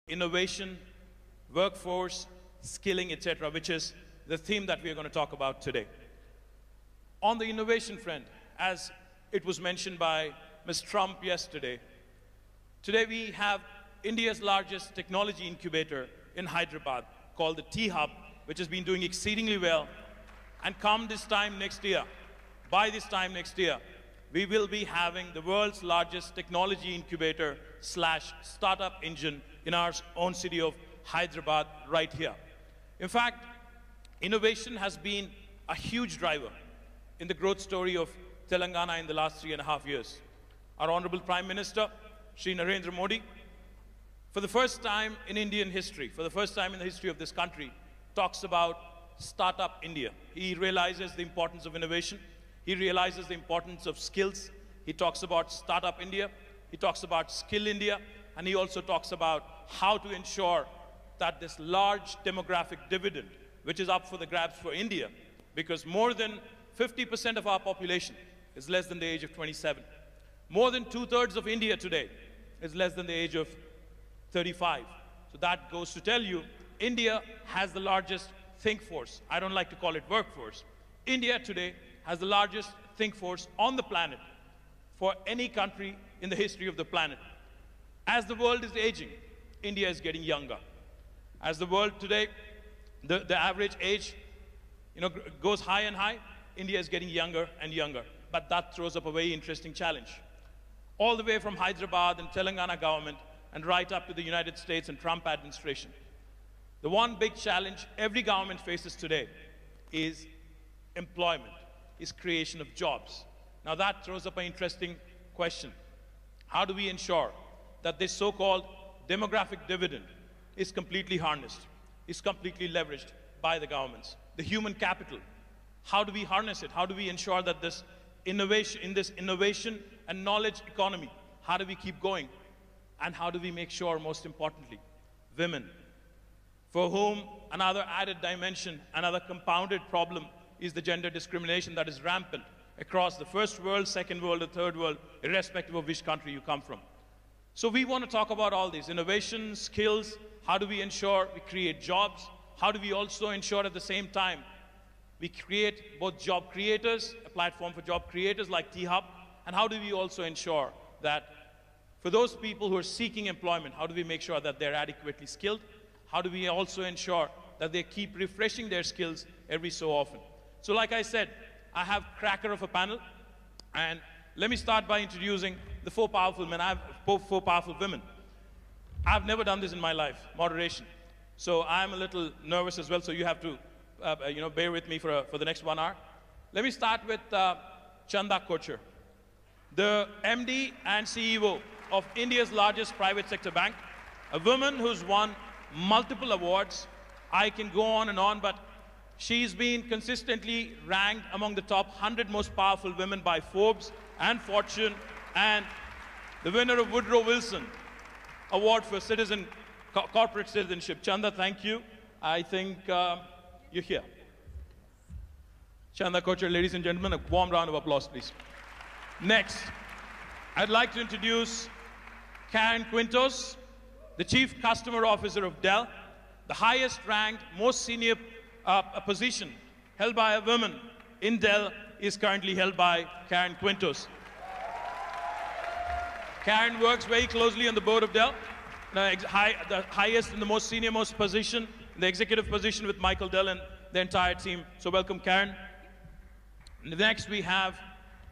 innovation, workforce, skilling, etc., which is the theme that we are going to talk about today. On the innovation front, as it was mentioned by Ms. Trump yesterday, today we have India's largest technology incubator in Hyderabad called the T-Hub, which has been doing exceedingly well. And come this time next year, by this time next year, we will be having the world's largest technology incubator / startup engine in our own city of Hyderabad right here. In fact, innovation has been a huge driver in the growth story of Telangana in the last 3.5 years. Our Honorable Prime Minister, Shri Narendra Modi, for the first time in Indian history, for the first time in the history of this country, talks about Startup India. He realizes the importance of innovation. He realizes the importance of skills. He talks about Startup India. He talks about Skill India. And he also talks about how to ensure that this large demographic dividend, which is up for the grabs for India, because more than 50% of our population is less than the age of 27. More than 2/3 of India today is less than the age of 35. So that goes to tell you, India has the largest think force. I don't like to call it workforce. India today has the largest think force on the planet for any country in the history of the planet. As the world is aging, India is getting younger. As the world today, the average age goes high and high, India is getting younger and younger. But that throws up a very interesting challenge. All the way from Hyderabad and Telangana government and right up to the United States and Trump administration. The one big challenge every government faces today is employment, is creation of jobs. Now that throws up an interesting question. How do we ensure that this so-called demographic dividend is completely harnessed, is completely leveraged by the governments? The human capital, how do we harness it? How do we ensure that this innovation, in this innovation and knowledge economy, how do we keep going? And how do we make sure, most importantly, women, for whom another added dimension, another compounded problem is the gender discrimination that is rampant across the first world, second world, or third world, irrespective of which country you come from. So we want to talk about all these innovation, skills, how do we ensure we create jobs? How do we also ensure at the same time we create both job creators, a platform for job creators like T-Hub, and how do we also ensure that for those people who are seeking employment, how do we make sure that they're adequately skilled? How do we also ensure that they keep refreshing their skills every so often? So like I said, I have cracker of a panel, and let me start by introducing the four powerful men. I have four powerful women. I've never done this in my life, moderation. So I'm a little nervous as well, so you have to bear with me for the next 1 hour. Let me start with Chanda Kochhar, the MD and CEO of India's largest private sector bank, a woman who's won multiple awards. I can go on and on, but she's been consistently ranked among the top 100 most powerful women by Forbes and Fortune, and the winner of Woodrow Wilson Award for Corporate Citizenship. Chanda, thank you. I think you're here. Chanda Kochhar, ladies and gentlemen, a warm round of applause, please. Next, I'd like to introduce Karen Quintos, the Chief Customer Officer of Dell, the highest ranked, most senior position held by a woman in Dell is currently held by Karen Quintos. Karen works very closely on the board of Dell, the highest and the most senior position, the executive position with Michael Dell and the entire team. So welcome, Karen. Next, we have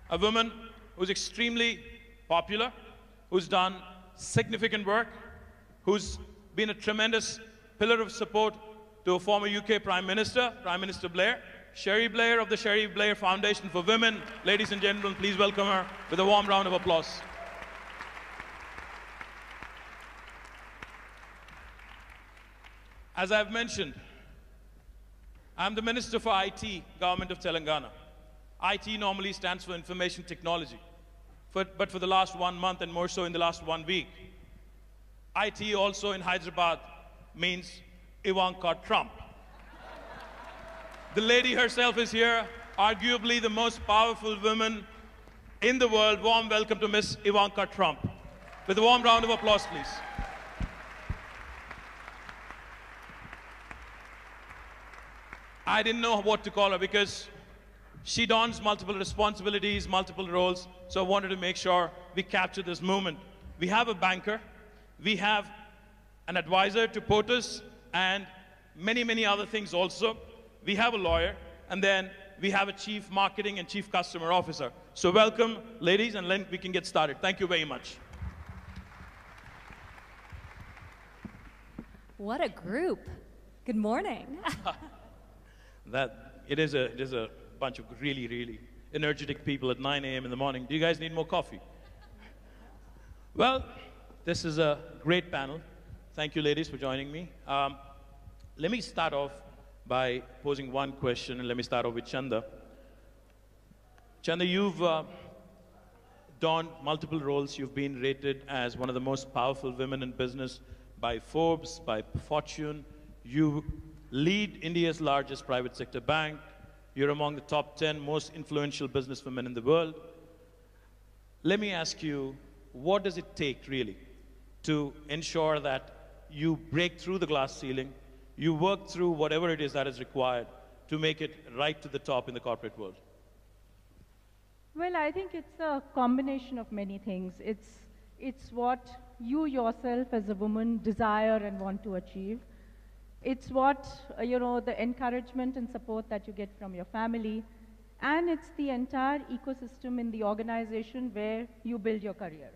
a woman who's extremely popular, who's done significant work, who's been a tremendous pillar of support to a former UK Prime Minister, Prime Minister Blair, Sherry Blair of the Sherry Blair Foundation for Women. Ladies and gentlemen, please welcome her with a warm round of applause. As I've mentioned, I'm the Minister for IT, Government of Telangana. IT normally stands for Information Technology, but for the last 1 month and more so in the last 1 week, IT also in Hyderabad means Ivanka Trump. The lady herself is here, arguably the most powerful woman in the world. Warm welcome to Miss Ivanka Trump. With a warm round of applause, please. I didn't know what to call her because she dons multiple responsibilities, multiple roles, so I wanted to make sure we capture this moment. We have a banker, we have an advisor to POTUS, and many, many other things also. We have a lawyer, and then we have a chief marketing and chief customer officer. So welcome, ladies, and then we can get started. Thank you very much. What a group. Good morning. It is a bunch of really, really energetic people at 9 a.m. in the morning. Do you guys need more coffee? Well, this is a great panel. Thank you, ladies, for joining me. Let me start off by posing one question, and let me start off with Chanda. Chanda, you've donned multiple roles. You've been rated as one of the most powerful women in business by Forbes, by Fortune. You lead India's largest private sector bank. You're among the top 10 most influential businesswomen in the world. Let me ask you, what does it take, really, to ensure that you break through the glass ceiling, you work through whatever it is that is required to make it right to the top in the corporate world? Well, I think it's a combination of many things. It's what you yourself as a woman desire and want to achieve. It's what, the encouragement and support that you get from your family. And it's the entire ecosystem in the organization where you build your career.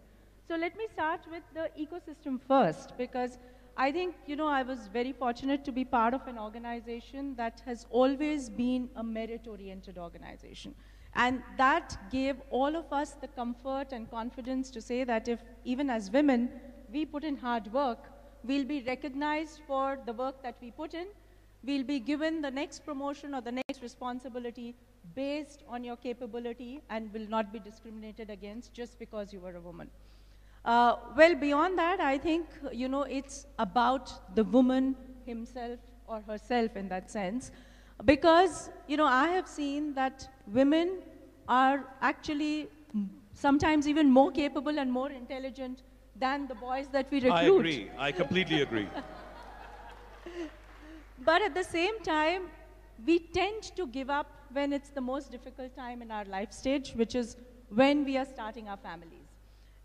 So let me start with the ecosystem first, because I think, I was very fortunate to be part of an organization that has always been a merit-oriented organization. And that gave all of us the comfort and confidence to say that if, even as women, we put in hard work, we'll be recognized for the work that we put in. We'll be given the next promotion or the next responsibility based on your capability and will not be discriminated against just because you were a woman. Well, beyond that, I think, it's about the woman himself or herself in that sense. Because, I have seen that women are actually sometimes even more capable and more intelligent than the boys that we recruit. I agree. I completely agree. But at the same time, we tend to give up when it's the most difficult time in our life stage, which is when we are starting our families.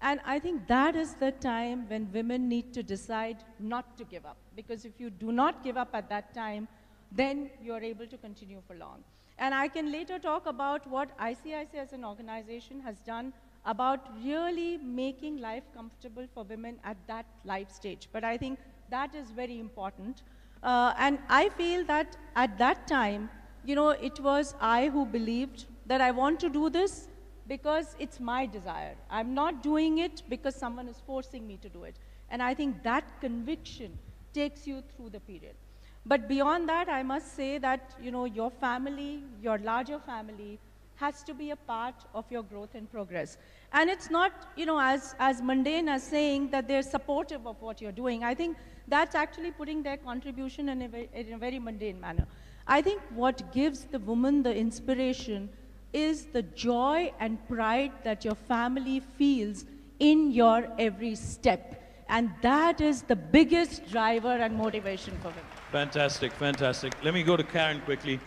And I think that is the time when women need to decide not to give up. Because if you do not give up at that time, then you're able to continue for long. And I can later talk about what ICICI as an organization has done about really making life comfortable for women at that life stage. But I think that is very important. And I feel that at that time, it was I who believed that I want to do this because it's my desire. I'm not doing it because someone is forcing me to do it. And I think that conviction takes you through the period. But beyond that, I must say that, your family, your larger family, has to be a part of your growth and progress. And it's not, as mundane as saying that they're supportive of what you're doing. I think that's actually putting their contribution in a very mundane manner. I think what gives the woman the inspiration is the joy and pride that your family feels in your every step. And that is the biggest driver and motivation for women. Fantastic, fantastic. Let me go to Karen quickly.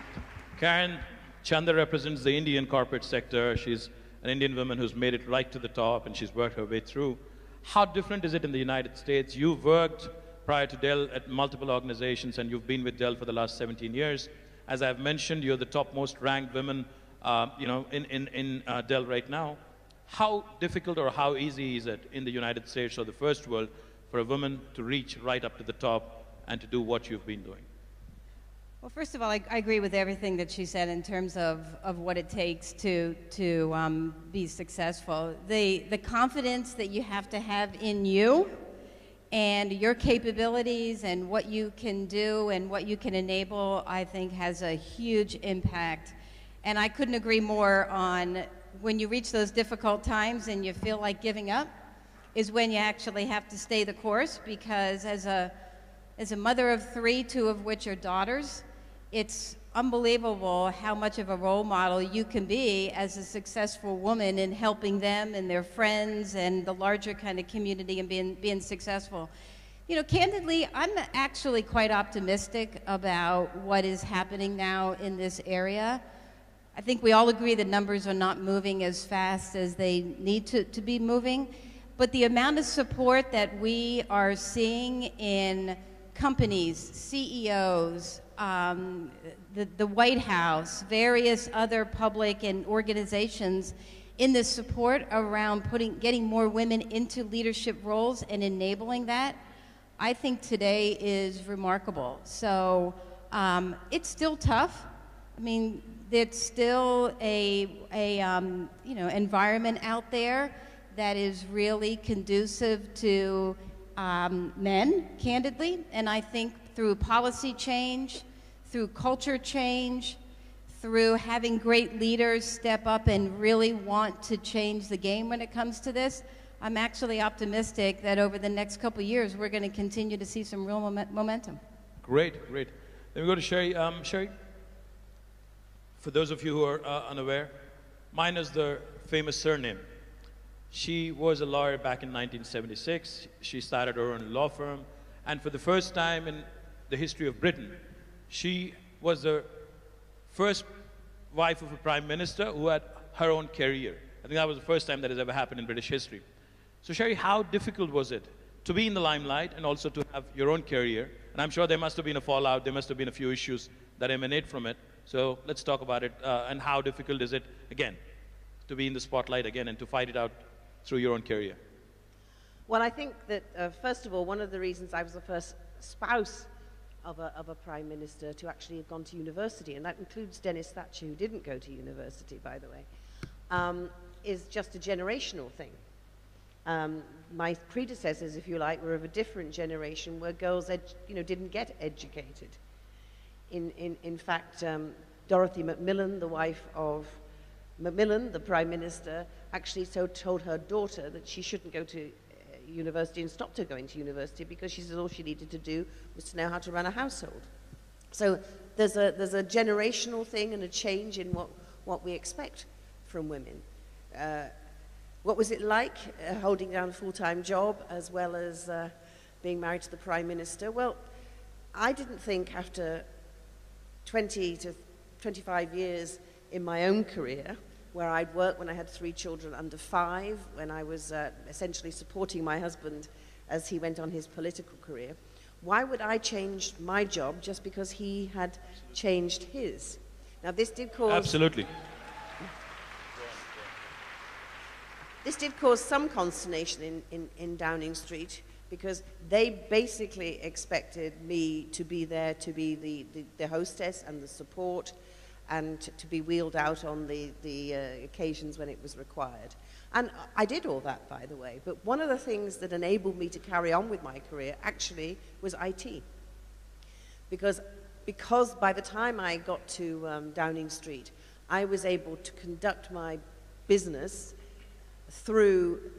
Karen, Chanda represents the Indian corporate sector. She's an Indian woman who's made it right to the top, and she's worked her way through. How different is it in the United States? You've worked prior to Dell at multiple organizations, and you've been with Dell for the last 17 years. As I've mentioned, you're the top most ranked women in Dell right now. How difficult or how easy is it in the United States or the first world for a woman to reach right up to the top and to do what you've been doing? Well, first of all, I agree with everything that she said in terms of what it takes to be successful. The confidence that you have to have in you and your capabilities and what you can do and what you can enable, I think, has a huge impact. And I couldn't agree more on when you reach those difficult times and you feel like giving up is when you actually have to stay the course, because as a mother of 3, 2 of which are daughters, it's unbelievable how much of a role model you can be as a successful woman in helping them and their friends and the larger kind of community and being successful. You know, candidly, I'm actually quite optimistic about what is happening now in this area. I think we all agree the numbers are not moving as fast as they need to be moving, but the amount of support that we are seeing in companies, CEOs, the White House, various other public and organizations in the support around getting more women into leadership roles and enabling that, I think today is remarkable. So it's still tough. I mean, there's still a environment out there that is really conducive to men, candidly. And I think through policy change, through culture change, through having great leaders step up and really want to change the game when it comes to this, I'm actually optimistic that over the next couple of years, we're going to continue to see some real momentum. Great, great. Then we go to Sherry. Sherry, for those of you who are unaware, mine is the famous surname. She was a lawyer back in 1976. She started her own law firm. And for the first time in the history of Britain, she was the first wife of a prime minister who had her own career. I think that was the first time that has ever happened in British history. So Sherry, how difficult was it to be in the limelight and also to have your own career? And I'm sure there must have been a fallout, there must have been a few issues that emanate from it. So let's talk about it, and how difficult is it, again, to be in the spotlight again and to fight it out through your own career? Well, I think that, first of all, one of the reasons I was the first spouse of a prime minister to actually have gone to university, and that includes Dennis Thatcher, who didn't go to university, by the way, is just a generational thing. My predecessors, if you like, were of a different generation where girls didn't get educated. In fact, Dorothy Macmillan, the wife of Macmillan, the prime minister, actually told her daughter that she shouldn't go to university and stopped her going to university because she said all she needed to do was to know how to run a household. So there's a generational thing and a change in what we expect from women. What was it like holding down a full-time job as well as being married to the prime minister? Well, I didn't think after 20 to 25 years in my own career, where I'd worked when I had 3 children under 5, when I was essentially supporting my husband as he went on his political career, why would I change my job just because he had changed his? Now, this did cause... Absolutely. This did cause some consternation in Downing Street, because they basically expected me to be there to be the hostess and the support and to be wheeled out on the occasions when it was required. And I did all that, by the way, but one of the things that enabled me to carry on with my career actually was IT. Because by the time I got to Downing Street, I was able to conduct my business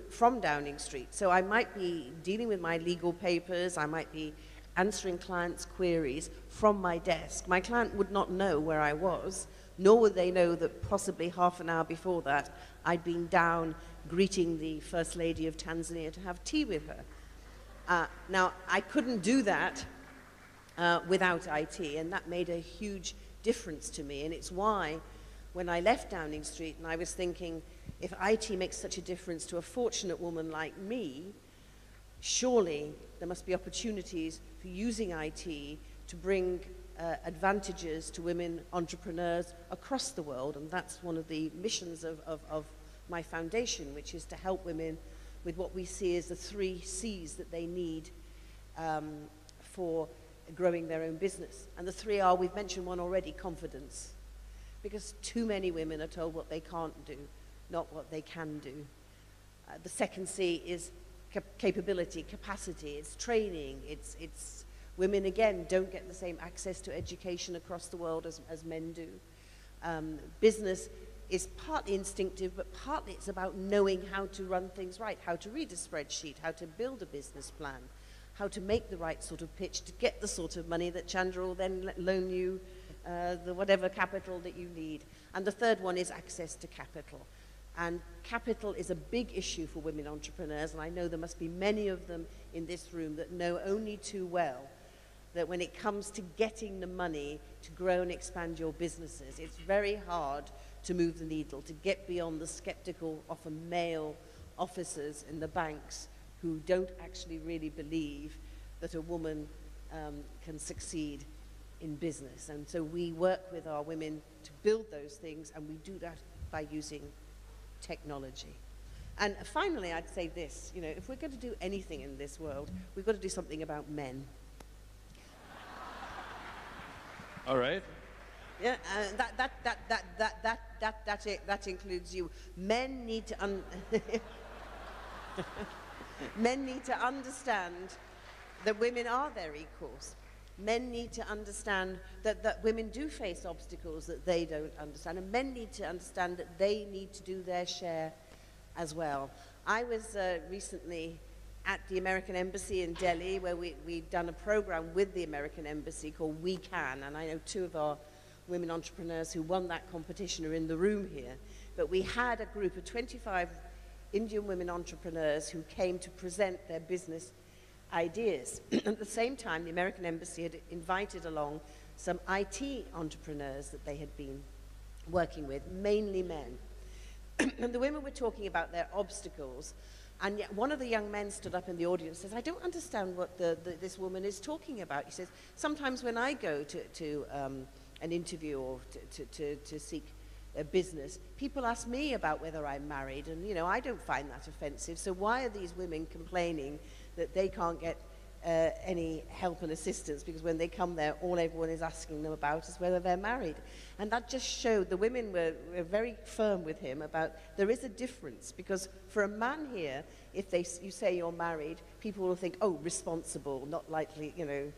from Downing Street. So I might be dealing with my legal papers, I might be answering clients' queries from my desk. My client would not know where I was, nor would they know that possibly half an hour before that I'd been down greeting the First Lady of Tanzania to have tea with her. Now, I couldn't do that without IT, and that made a huge difference to me, and it's why when I left Downing Street and I was thinking, if IT makes such a difference to a fortunate woman like me, surely there must be opportunities for using IT to bring advantages to women entrepreneurs across the world. And that's one of the missions of my foundation, which is to help women with what we see as the 3 C's that they need for growing their own business. And the 3 are, we've mentioned one already, confidence. Because too many women are told what they can't do, not what they can do. The second C is capability, capacity, it's training, it's women, again, don't get the same access to education across the world as men do. Business is partly instinctive, but partly it's about knowing how to run things right, how to read a spreadsheet, how to build a business plan, how to make the right sort of pitch to get the sort of money that Chanda will then loan you the whatever capital that you need. And the third one is access to capital. And capital is a big issue for women entrepreneurs, and I know there must be many of them in this room that know only too well that when it comes to getting the money to grow and expand your businesses, it's very hard to move the needle, to get beyond the skeptical, often male officers in the banks who don't actually really believe that a woman can succeed in business. And so we work with our women to build those things, and we do that by using technology. And finally, I'd say this, you know, if we're going to do anything in this world, we've got to do something about men. All right. Yeah, that includes you. Men need to men need to understand that women are their equals. Men need to understand that women do face obstacles that they don't understand, and men need to understand that they need to do their share as well. I was recently at the American Embassy in Delhi, where we'd done a program with the American Embassy called We Can, and I know two of our women entrepreneurs who won that competition are in the room here. But we had a group of 25 Indian women entrepreneurs who came to present their business ideas. At the same time, the American Embassy had invited along some IT entrepreneurs that they had been working with, mainly men. And the women were talking about their obstacles, and yet one of the young men stood up in the audience and says, I don't understand what this woman is talking about. He says, sometimes when I go to an interview or to seek a business, people ask me about whether I'm married, and you know, I don't find that offensive, so why are these women complaining that they can't get any help and assistance, because when they come there, all everyone is asking them about is whether they're married. And that just showed, the women were very firm with him about there is a difference, because for a man here, if you say you're married, people will think, oh, responsible, not likely, you know,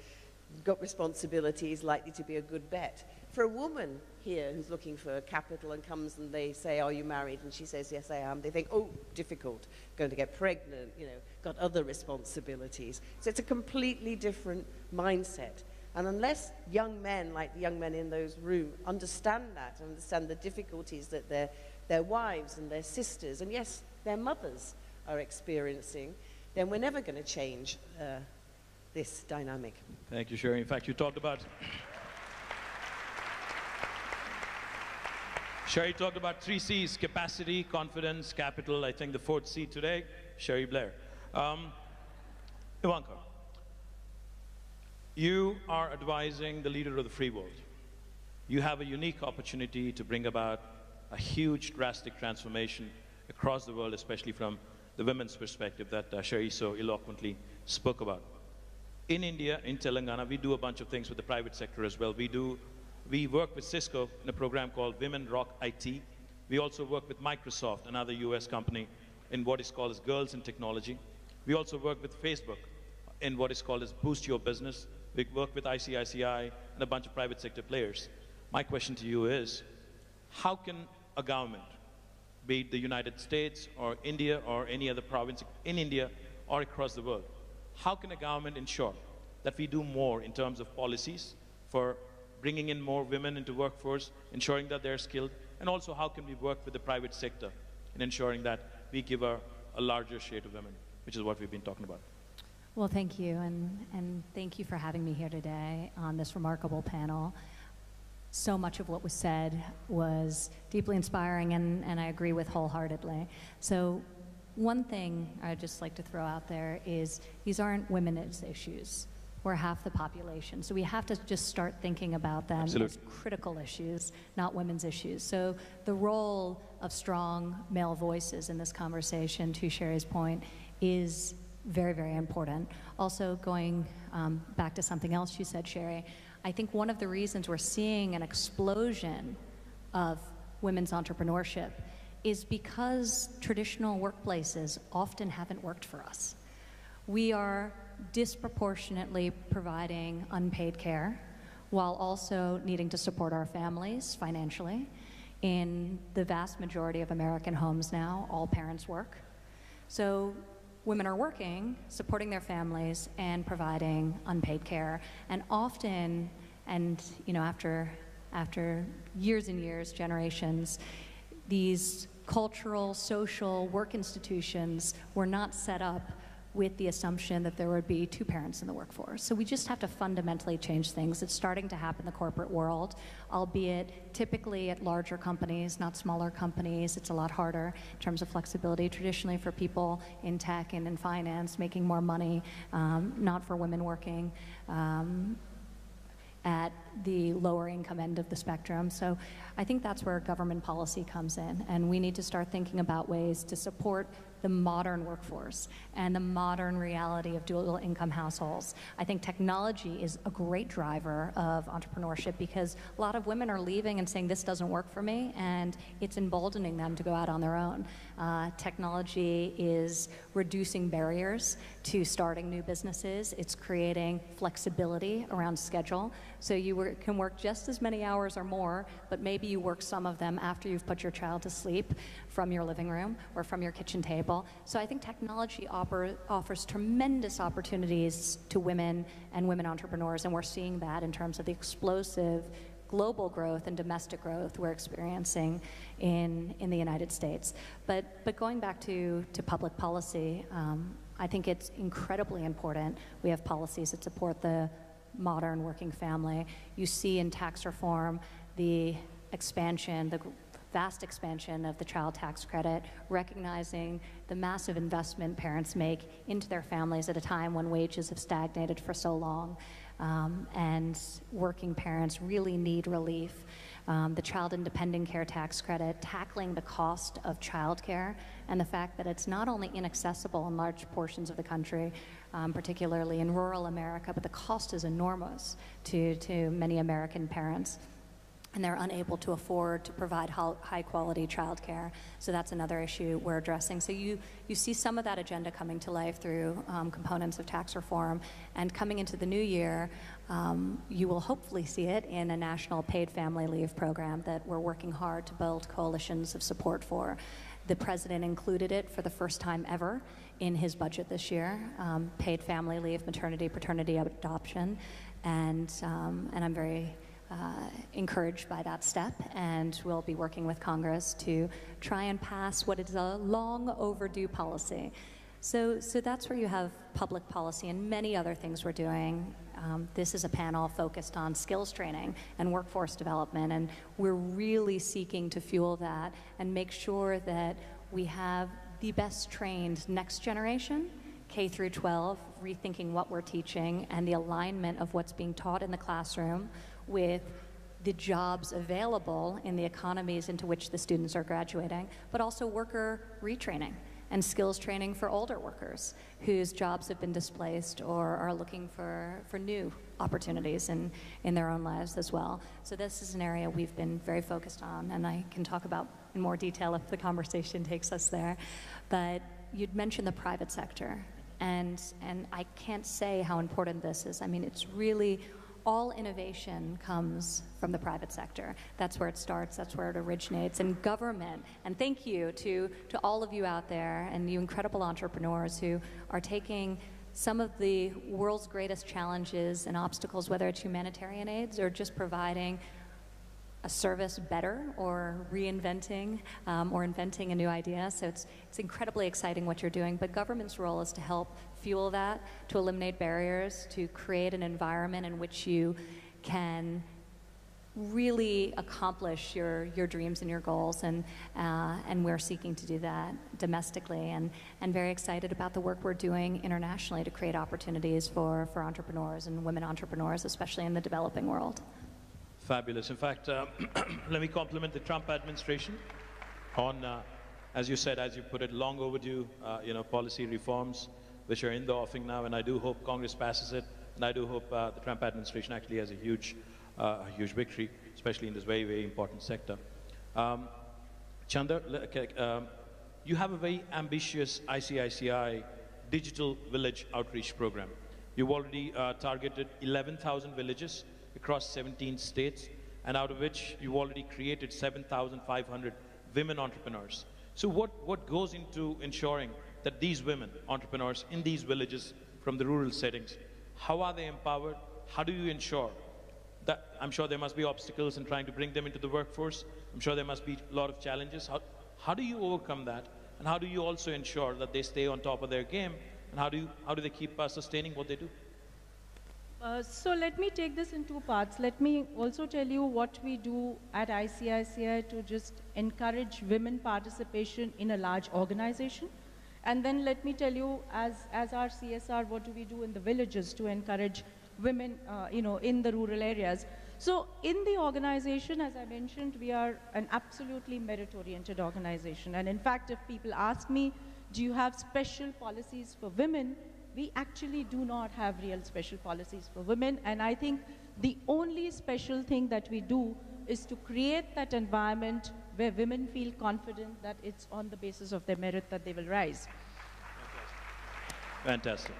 got responsibilities, likely to be a good bet. For a woman here who's looking for capital and comes and they say, are you married? And she says, yes, I am. They think, oh, difficult, going to get pregnant, you know, got other responsibilities. So it's a completely different mindset. And unless young men, like the young men in those rooms, understand that, understand the difficulties that their wives and their sisters, and yes, their mothers are experiencing, then we're never going to change this dynamic. Thank you, Sherry. In fact, you talked about... Sherry talked about 3 C's: capacity, confidence, capital. I think the 4th C today, Sherry Blair. Ivanka, you are advising the leader of the free world. You have a unique opportunity to bring about a huge, drastic transformation across the world, especially from the women's perspective that Sherry so eloquently spoke about. In India, in Telangana, we do a bunch of things with the private sector as well. We work with Cisco in a program called Women Rock IT. We also work with Microsoft, another US company, in what is called as Girls in Technology. We also work with Facebook in what is called as Boost Your Business. We work with ICICI and a bunch of private sector players. My question to you is, how can a government, be it the United States or India or any other province in India or across the world, how can a government ensure that we do more in terms of policies for bringing in more women into workforce, ensuring that they're skilled, and also how can we work with the private sector in ensuring that we give a larger share to women, which is what we've been talking about. Well, thank you, and thank you for having me here today on this remarkable panel. So much of what was said was deeply inspiring, and I agree with wholeheartedly. So one thing I'd just like to throw out there is these aren't women's issues. We're half the population. So we have to just start thinking about them as critical issues, not women's issues. So the role of strong male voices in this conversation, to Sherry's point, is very, very important. Also, going back to something else you said, Sherry, I think one of the reasons we're seeing an explosion of women's entrepreneurship is because traditional workplaces often haven't worked for us. We are disproportionately providing unpaid care while also needing to support our families financially. In the vast majority of American homes now, all parents work. So women are working, supporting their families, and providing unpaid care. And often, and you know, after years and years, generations, these cultural, social, work institutions were not set up with the assumption that there would be two parents in the workforce. So we just have to fundamentally change things. It's starting to happen in the corporate world, albeit typically at larger companies, not smaller companies. It's a lot harder in terms of flexibility. Traditionally for people in tech and in finance making more money, not for women working at the lower income end of the spectrum. So I think that's where government policy comes in, and we need to start thinking about ways to support the modern workforce and the modern reality of dual income households. I think technology is a great driver of entrepreneurship because a lot of women are leaving and saying this doesn't work for me, and it's emboldening them to go out on their own. Technology is reducing barriers to starting new businesses. It's creating flexibility around schedule. So you can work just as many hours or more, but maybe you work some of them after you've put your child to sleep from your living room or from your kitchen table. So I think technology offers tremendous opportunities to women and women entrepreneurs, and we're seeing that in terms of the explosive global growth and domestic growth we're experiencing in the United States. But going back to public policy, I think it's incredibly important we have policies that support the modern working family. You see in tax reform the expansion, the vast expansion of the child tax credit, recognizing the massive investment parents make into their families at a time when wages have stagnated for so long, and working parents really need relief. The child independent care tax credit, tackling the cost of childcare and the fact that it's not only inaccessible in large portions of the country, particularly in rural America, but the cost is enormous to many American parents, and they're unable to afford to provide high-quality childcare. So that's another issue we're addressing. So you see some of that agenda coming to life through components of tax reform, and coming into the new year, you will hopefully see it in a national paid family leave program that we're working hard to build coalitions of support for. The president included it for the first time ever in his budget this year, paid family leave, maternity, paternity, adoption, and I'm very encouraged by that step, and we'll be working with Congress to try and pass what is a long overdue policy. So that's where you have public policy and many other things we're doing. This is a panel focused on skills training and workforce development, and we're really seeking to fuel that and make sure that we have the best trained next generation, K through 12, rethinking what we're teaching and the alignment of what's being taught in the classroom with the jobs available in the economies into which the students are graduating, but also worker retraining and skills training for older workers whose jobs have been displaced or are looking for new opportunities in their own lives as well. So this is an area we've been very focused on, and I can talk about in more detail if the conversation takes us there. But you'd mentioned the private sector, and I can't say how important this is. I mean, it's really all innovation comes from the private sector. That's where it starts, that's where it originates. And government, and thank you to all of you out there and you incredible entrepreneurs who are taking some of the world's greatest challenges and obstacles, whether it's humanitarian aids or just providing a service better or reinventing or inventing a new idea. So it's incredibly exciting what you're doing, but government's role is to help fuel that, to eliminate barriers, to create an environment in which you can really accomplish your dreams and your goals, and we're seeking to do that domestically, and very excited about the work we're doing internationally to create opportunities for entrepreneurs and women entrepreneurs, especially in the developing world. Fabulous. In fact, let me compliment the Trump administration on, as you said, as you put it, long overdue, policy reforms which are in the offing now, and I do hope Congress passes it, and I do hope the Trump administration actually has a huge victory, especially in this very, very important sector. Chanda, you have a very ambitious ICICI digital village outreach program. You've already targeted 11,000 villages across 17 states, and out of which you've already created 7,500 women entrepreneurs. So what goes into ensuring that these women entrepreneurs in these villages from the rural settings, how are they empowered? How do you ensure that? I'm sure there must be obstacles in trying to bring them into the workforce. I'm sure there must be a lot of challenges. How do you overcome that? And how do you also ensure that they stay on top of their game? And how do they keep sustaining what they do? So let me take this in two parts. Let me also tell you what we do at ICICI to just encourage women participation in a large organization. And then let me tell you, as our CSR, what do we do in the villages to encourage women in the rural areas. So in the organization, as I mentioned, we are an absolutely merit-oriented organization. And in fact, if people ask me, do you have special policies for women? We actually do not have real special policies for women. And I think the only special thing that we do is to create that environment where women feel confident that it's on the basis of their merit that they will rise. Fantastic.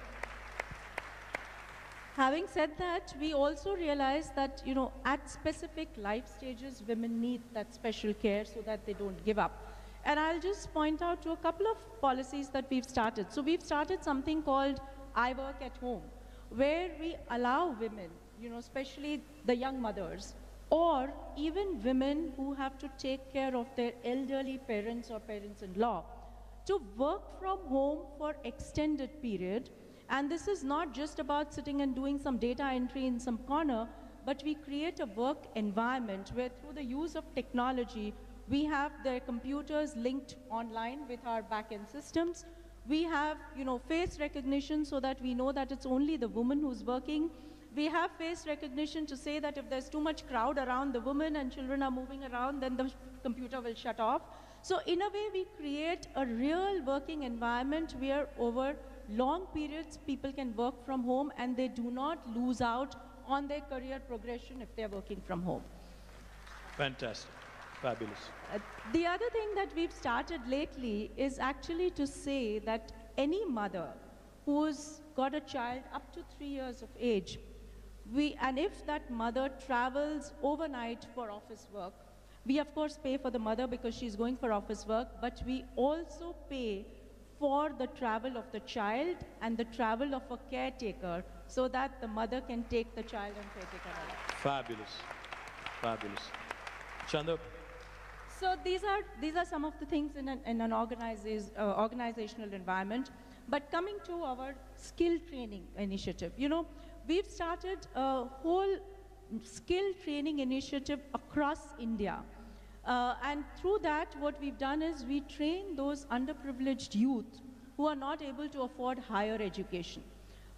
Having said that, we also realize that, at specific life stages, women need that special care so that they don't give up. And I'll just point out to a couple of policies that we've started. So we've started something called I Work at Home, where we allow women, especially the young mothers, or even women who have to take care of their elderly parents or parents-in-law, to work from home for extended period. And this is not just about sitting and doing some data entry in some corner, but we create a work environment where through the use of technology, we have their computers linked online with our back-end systems. We have, face recognition so that we know that it's only the woman who's working. We have face recognition to say that if there's too much crowd around the woman and children are moving around, then the computer will shut off. So in a way, we create a real working environment where over long periods people can work from home and they do not lose out on their career progression if they're working from home. Fantastic. Fabulous. The other thing that we've started lately is actually to say that any mother who's got a child up to 3 years of age, and if that mother travels overnight for office work, we of course pay for the mother because she's going for office work, but we also pay for the travel of the child and the travel of a caretaker so that the mother can take the child and caretaker along. Fabulous. Fabulous. Chanda? So these are some of the things in an organizational environment. But coming to our skill training initiative, we've started a whole skill training initiative across India. And through that, what we've done is we train those underprivileged youth who are not able to afford higher education.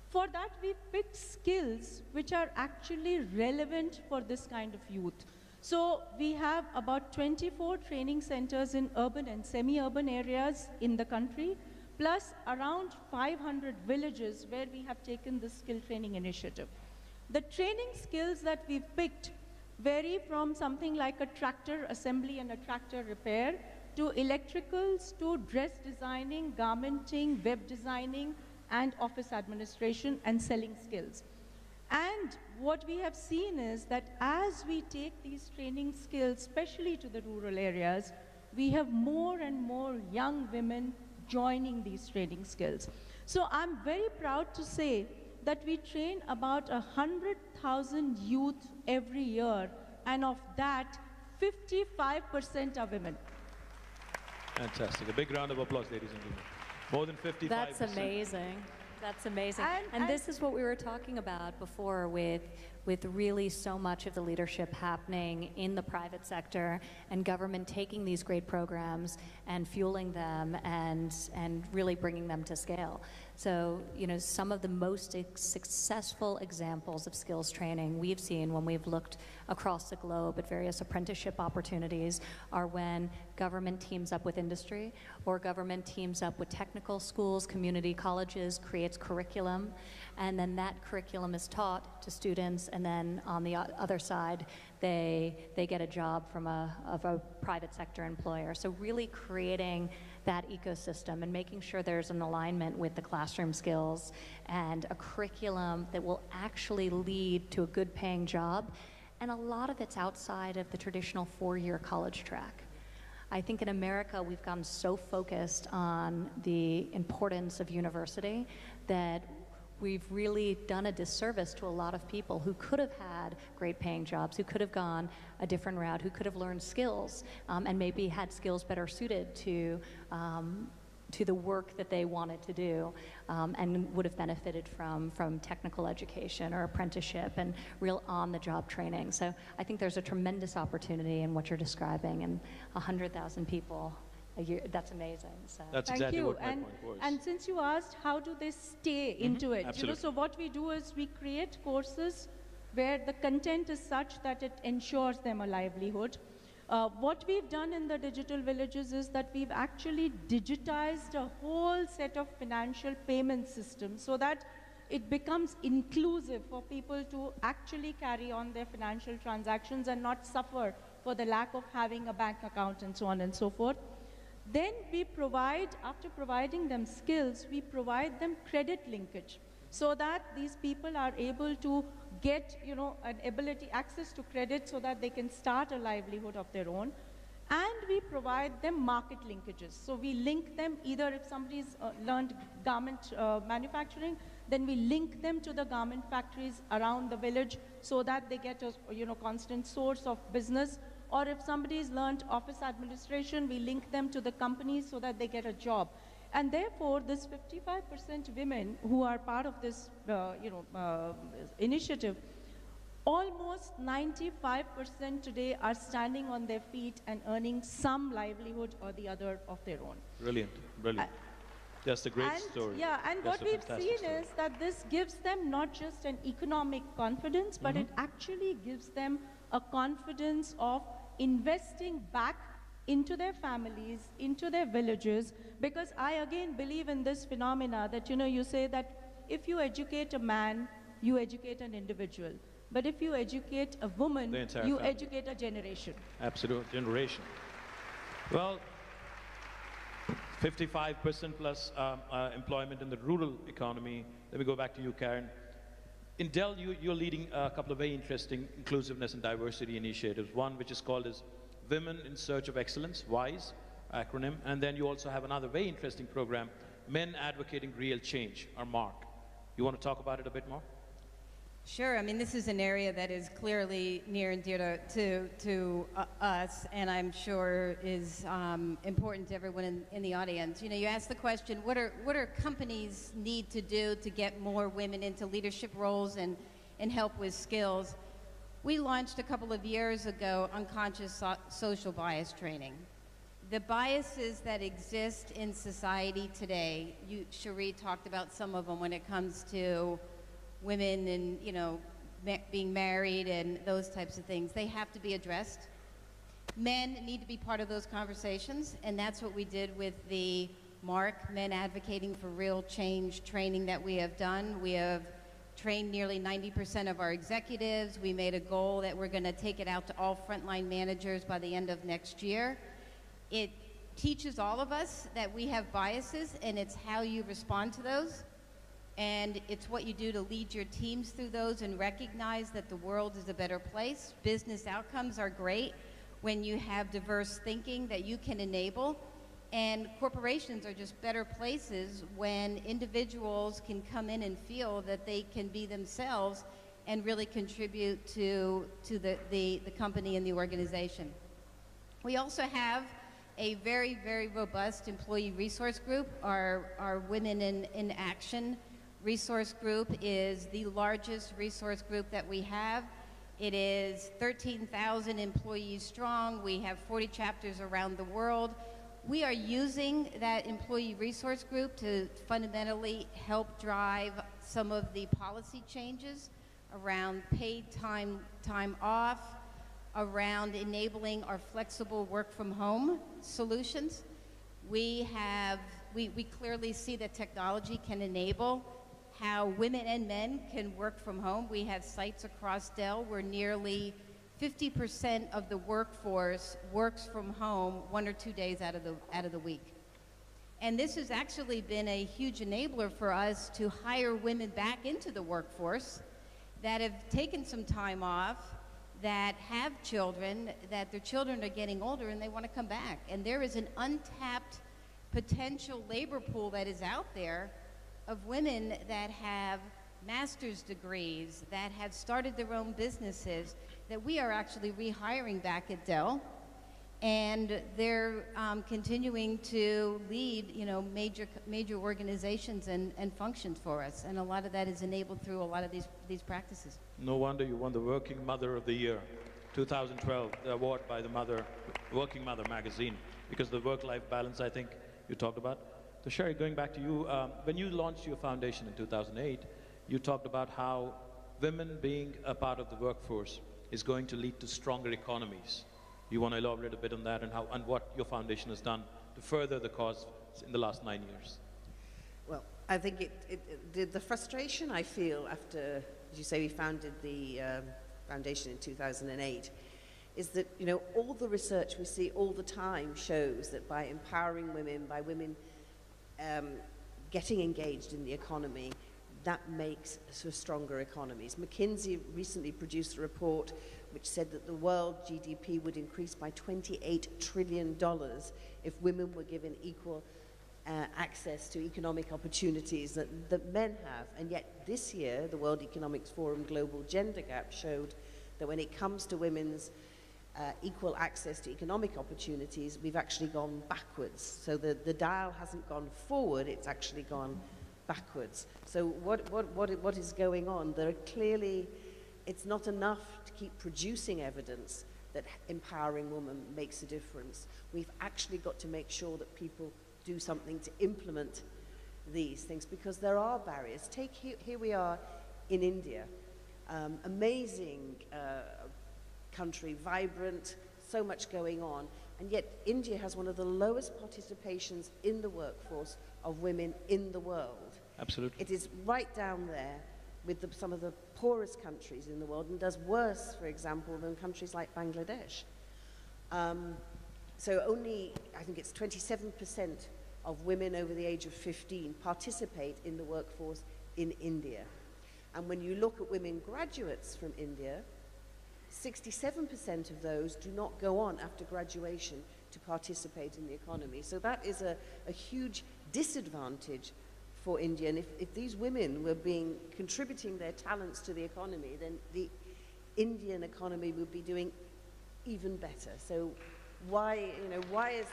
For that, we picked skills which are actually relevant for this kind of youth. So we have about 24 training centers in urban and semi-urban areas in the country, plus around 500 villages where we have taken this skill training initiative. The training skills that we've picked vary from something like a tractor assembly and a tractor repair to electricals to dress designing, garmenting, web designing, and office administration and selling skills. And what we have seen is that as we take these training skills, especially to the rural areas, we have more and more young women joining these training skills. So I'm very proud to say that we train about 100,000 youth every year, and of that, 55% are women. Fantastic. A big round of applause, ladies and gentlemen. More than 55%. That's amazing. That's amazing. And this is what we were talking about before with really so much of the leadership happening in the private sector and government taking these great programs and fueling them and really bringing them to scale. So, some of the most successful examples of skills training we've seen when we've looked across the globe at various apprenticeship opportunities are when government teams up with industry or government teams up with technical schools, community colleges, creates curriculum, and then that curriculum is taught to students, and then on the other side, they get a job of a private sector employer. So really creating that ecosystem and making sure there's an alignment with the classroom skills and a curriculum that will actually lead to a good paying job. And a lot of it's outside of the traditional 4-year college track. I think in America, we've gotten so focused on the importance of university that we've really done a disservice to a lot of people who could have had great paying jobs, who could have gone a different route, who could have learned skills, and maybe had skills better suited to the work that they wanted to do, and would have benefited from technical education or apprenticeship and real on-the-job training. So I think there's a tremendous opportunity in what you're describing, and 100,000 people a year, that's amazing. So. That's Thank exactly you. what my point was. And since you asked, how do they stay into it? Absolutely. So what we do is we create courses where the content is such that it ensures them a livelihood. What we've done in the digital villages is that we've actually digitized a whole set of financial payment systems so that it becomes inclusive for people to actually carry on their financial transactions and not suffer for the lack of having a bank account and so on and so forth. Then we provide, after providing them skills, we provide them credit linkage so that these people are able to get, an ability, access to credit so that they can start a livelihood of their own. And we provide them market linkages. So we link them either if somebody's learned garment manufacturing, then we link them to the garment factories around the village so that they get a constant source of business. Or if somebody's learned office administration, we link them to the companies so that they get a job. And therefore, this 55% women who are part of this initiative, almost 95% today are standing on their feet and earning some livelihood or the other of their own. Brilliant, brilliant. That's a great story. Yeah, and That's what we've seen is that this gives them not just an economic confidence, but it actually gives them a confidence of investing back into their families, into their villages, because I again believe in this phenomena that, you say that if you educate a man, you educate an individual. But if you educate a woman, you family. educate a generation. Absolute generation. Well, 55% plus employment in the rural economy. Let me go back to you, Karen. In Dell, you're leading a couple of very interesting inclusiveness and diversity initiatives. One which is called as Women in Search of Excellence, WISE acronym. And then you also have another very interesting program, Men Advocating Real Change, or MARC. You want to talk about it a bit more? Sure. I mean, this is an area that is clearly near and dear to us, and I'm sure is important to everyone in the audience. You asked the question, what are companies need to do to get more women into leadership roles and help with skills? We launched a couple of years ago unconscious social bias training. The biases that exist in society today, Cherie talked about some of them when it comes to women and, being married and those types of things. They have to be addressed. Men need to be part of those conversations, and that's what we did with the MARC, Men Advocating for Real Change training that we have done. We have trained nearly 90% of our executives. We made a goal that we're going to take it out to all frontline managers by the end of next year. It teaches all of us that we have biases, and it's how you respond to those. And it's what you do to lead your teams through those and recognize that the world is a better place. Business outcomes are great when you have diverse thinking that you can enable. And corporations are just better places when individuals can come in and feel that they can be themselves and really contribute to the company and the organization. We also have a very, very robust employee resource group. Our Women in Action resource group is the largest resource group that we have. It is 13,000 employees strong. We have 40 chapters around the world. We are using that employee resource group to fundamentally help drive some of the policy changes around paid time off, around enabling our flexible work from home solutions. We clearly see that technology can enable how women and men can work from home. We have sites across Dell where nearly 50% of the workforce works from home 1 or 2 days out of the week. And this has actually been a huge enabler for us to hire women back into the workforce that have taken some time off, that have children, that their children are getting older and they want to come back. And there is an untapped potential labor pool that is out there of women that have master's degrees, that have started their own businesses, that we are actually rehiring back at Dell. And they're continuing to lead, major organizations and functions for us. And a lot of that is enabled through a lot of these practices. No wonder you won the Working Mother of the Year, 2012, the award by the Working Mother magazine, because the work-life balance, I think, you talked about. So Sherry, going back to you, when you launched your foundation in 2008, you talked about how women being a part of the workforce is going to lead to stronger economies. You want to elaborate a bit on that and what your foundation has done to further the cause in the last 9 years? Well, I think the frustration I feel after, as you say, we founded the foundation in 2008, is that, all the research we see all the time shows that by empowering women, by women getting engaged in the economy, that makes sort of stronger economies. McKinsey recently produced a report which said that the world GDP would increase by $28 trillion if women were given equal access to economic opportunities that men have. And yet this year, the World Economics Forum Global Gender Gap showed that when it comes to women's equal access to economic opportunities, we've actually gone backwards. So the dial hasn't gone forward, it's actually gone backwards. So what is going on? There are clearly, it's not enough to keep producing evidence that empowering women makes a difference. We've actually got to make sure that people do something to implement these things, because there are barriers. Take here we are in India, amazing country, vibrant, so much going on, and yet India has one of the lowest participations in the workforce of women in the world. Absolutely. It is right down there with some of the poorest countries in the world, and does worse, for example, than countries like Bangladesh. So only, I think it's 27% of women over the age of 15 participate in the workforce in India. And when you look at women graduates from India, 67% of those do not go on after graduation to participate in the economy. So that is a huge disadvantage for India. And if these women were contributing their talents to the economy, then the Indian economy would be doing even better. So why is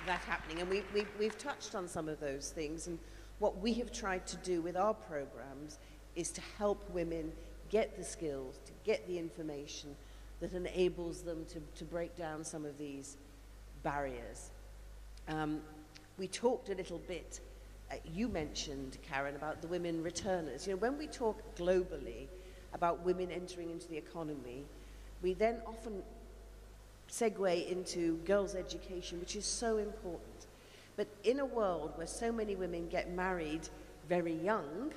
that happening? And we've touched on some of those things, and what we have tried to do with our programs is to help women get the skills, to get the information that enables them to break down some of these barriers. We talked a little bit, you mentioned, Karen, about the women returners. When we talk globally about women entering into the economy, we then often segue into girls' education, which is so important. But in a world where so many women get married very young,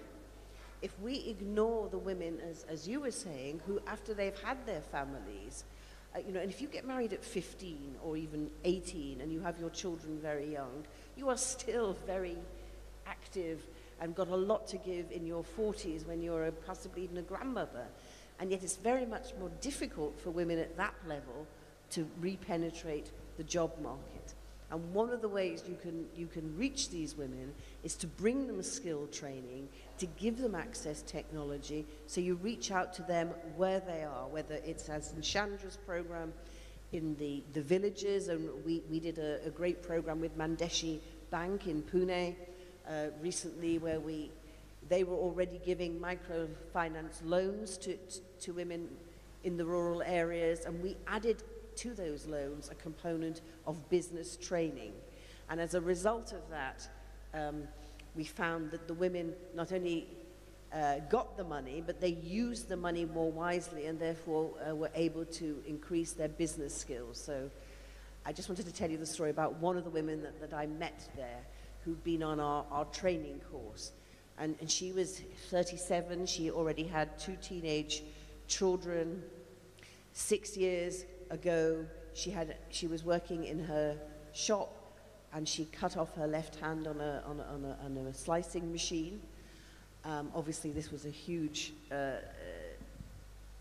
if we ignore the women, as you were saying, who after they've had their families, and if you get married at 15 or even 18 and you have your children very young, you are still very active and got a lot to give in your 40s when you're possibly even a grandmother. And yet it's very much more difficult for women at that level to repenetrate the job market. And one of the ways you can reach these women is to bring them skill training, to give them access technology, so you reach out to them where they are, whether it's as in Chandra's program in the villages, and we did a great program with Mandeshi Bank in Pune recently, where they were already giving microfinance loans to women in the rural areas, and we added to those loans a component of business training. And as a result of that, we found that the women not only got the money, but they used the money more wisely, and therefore were able to increase their business skills. So I just wanted to tell you the story about one of the women that I met there, who'd been on our training course. And she was 37, she already had 2 teenage children. 6 years ago, she was working in her shop, and she cut off her left hand on a slicing machine. Obviously, this was a huge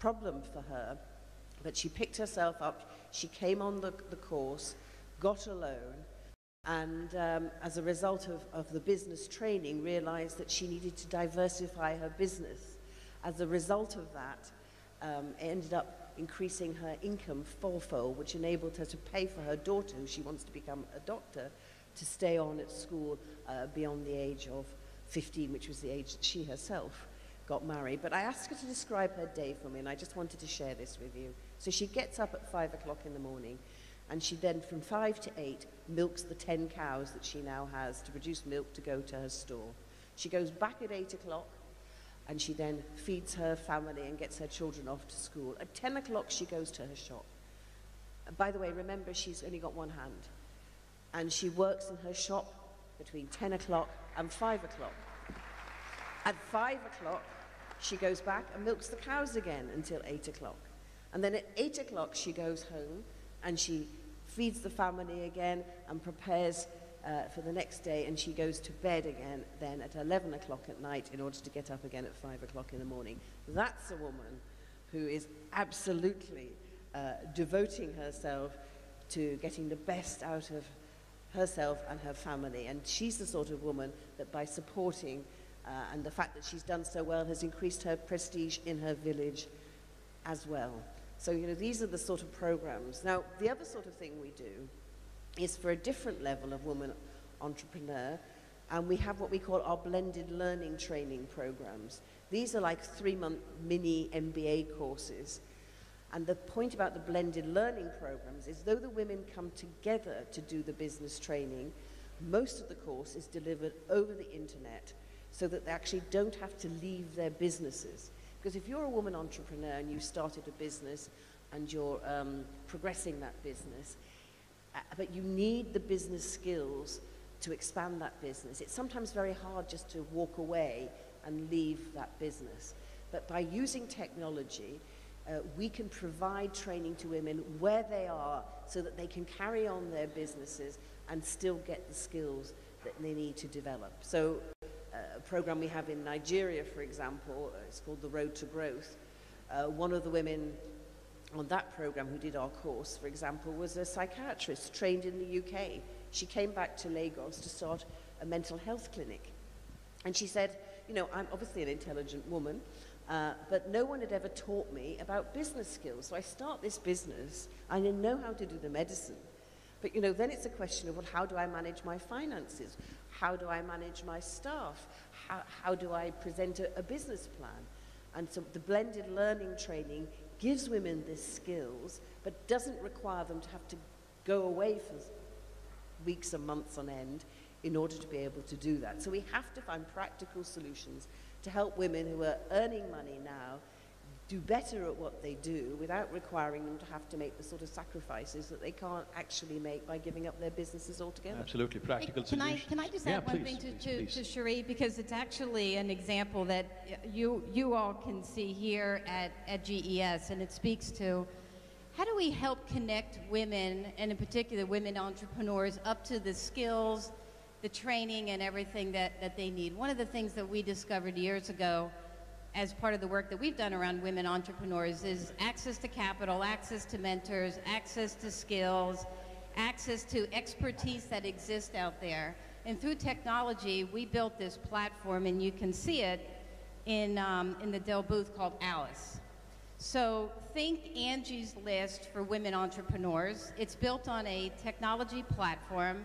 problem for her, but she picked herself up. She came on the course, got a loan, And as a result of the business training, realized that she needed to diversify her business. As a result of that, it ended up increasing her income fourfold, which enabled her to pay for her daughter, who she wants to become a doctor, to stay on at school beyond the age of 15, which was the age that she herself got married. But I asked her to describe her day for me, and I just wanted to share this with you. So she gets up at 5 o'clock in the morning, and she then, from 5 to 8, milks the 10 cows that she now has to produce milk to go to her store. She goes back at 8 o'clock, and she then feeds her family and gets her children off to school. At 10 o'clock, she goes to her shop. By the way, remember, she's only got one hand. And she works in her shop between 10 o'clock and 5 o'clock. At 5 o'clock, she goes back and milks the cows again until 8 o'clock. And then at 8 o'clock, she goes home and she feeds the family again and prepares for the next day, and she goes to bed again then at 11 o'clock at night in order to get up again at 5 o'clock in the morning. That's a woman who is absolutely devoting herself to getting the best out of herself and her family. And she's the sort of woman that, by supporting and the fact that she's done so well, has increased her prestige in her village as well. So, you know, these are the sort of programs. Now, the other sort of thing we do is for a different level of woman entrepreneur, and we have what we call our blended learning training programs. These are like 3-month mini MBA courses. And the point about the blended learning programs is, though the women come together to do the business training, most of the course is delivered over the internet so that they actually don't have to leave their businesses. Because if you're a woman entrepreneur and you started a business and you're progressing that business, but you need the business skills to expand that business, it's sometimes very hard just to walk away and leave that business. But by using technology, we can provide training to women where they are so that they can carry on their businesses and still get the skills that they need to develop. So a program we have in Nigeria, for example, it's called The Road to Growth. One of the women on that program who did our course, for example, was a psychiatrist trained in the UK. She came back to Lagos to start a mental health clinic. And she said, you know, I'm obviously an intelligent woman, but no one had ever taught me about business skills. So I start this business, I know how to do the medicine. But, you know, then it's a question of, well, how do I manage my finances? How do I manage my staff? How do I present a business plan? And so the blended learning training gives women the skills, but doesn't require them to have to go away for weeks and months on end in order to be able to do that. So we have to find practical solutions to help women who are earning money now do better at what they do without requiring them to have to make the sort of sacrifices that they can't actually make by giving up their businesses altogether. Absolutely, practical solutions. Can I just add one thing to Cherie, because it's actually an example that you all can see here at GES, and it speaks to how do we help connect women, and in particular women entrepreneurs, up to the skills, the training, and everything that they need. One of the things that we discovered years ago as part of the work that we've done around women entrepreneurs is access to capital, access to mentors, access to skills, access to expertise that exists out there. And through technology, we built this platform, and you can see it in the Dell booth, called Alice. So think Angie's List for women entrepreneurs. It's built on a technology platform.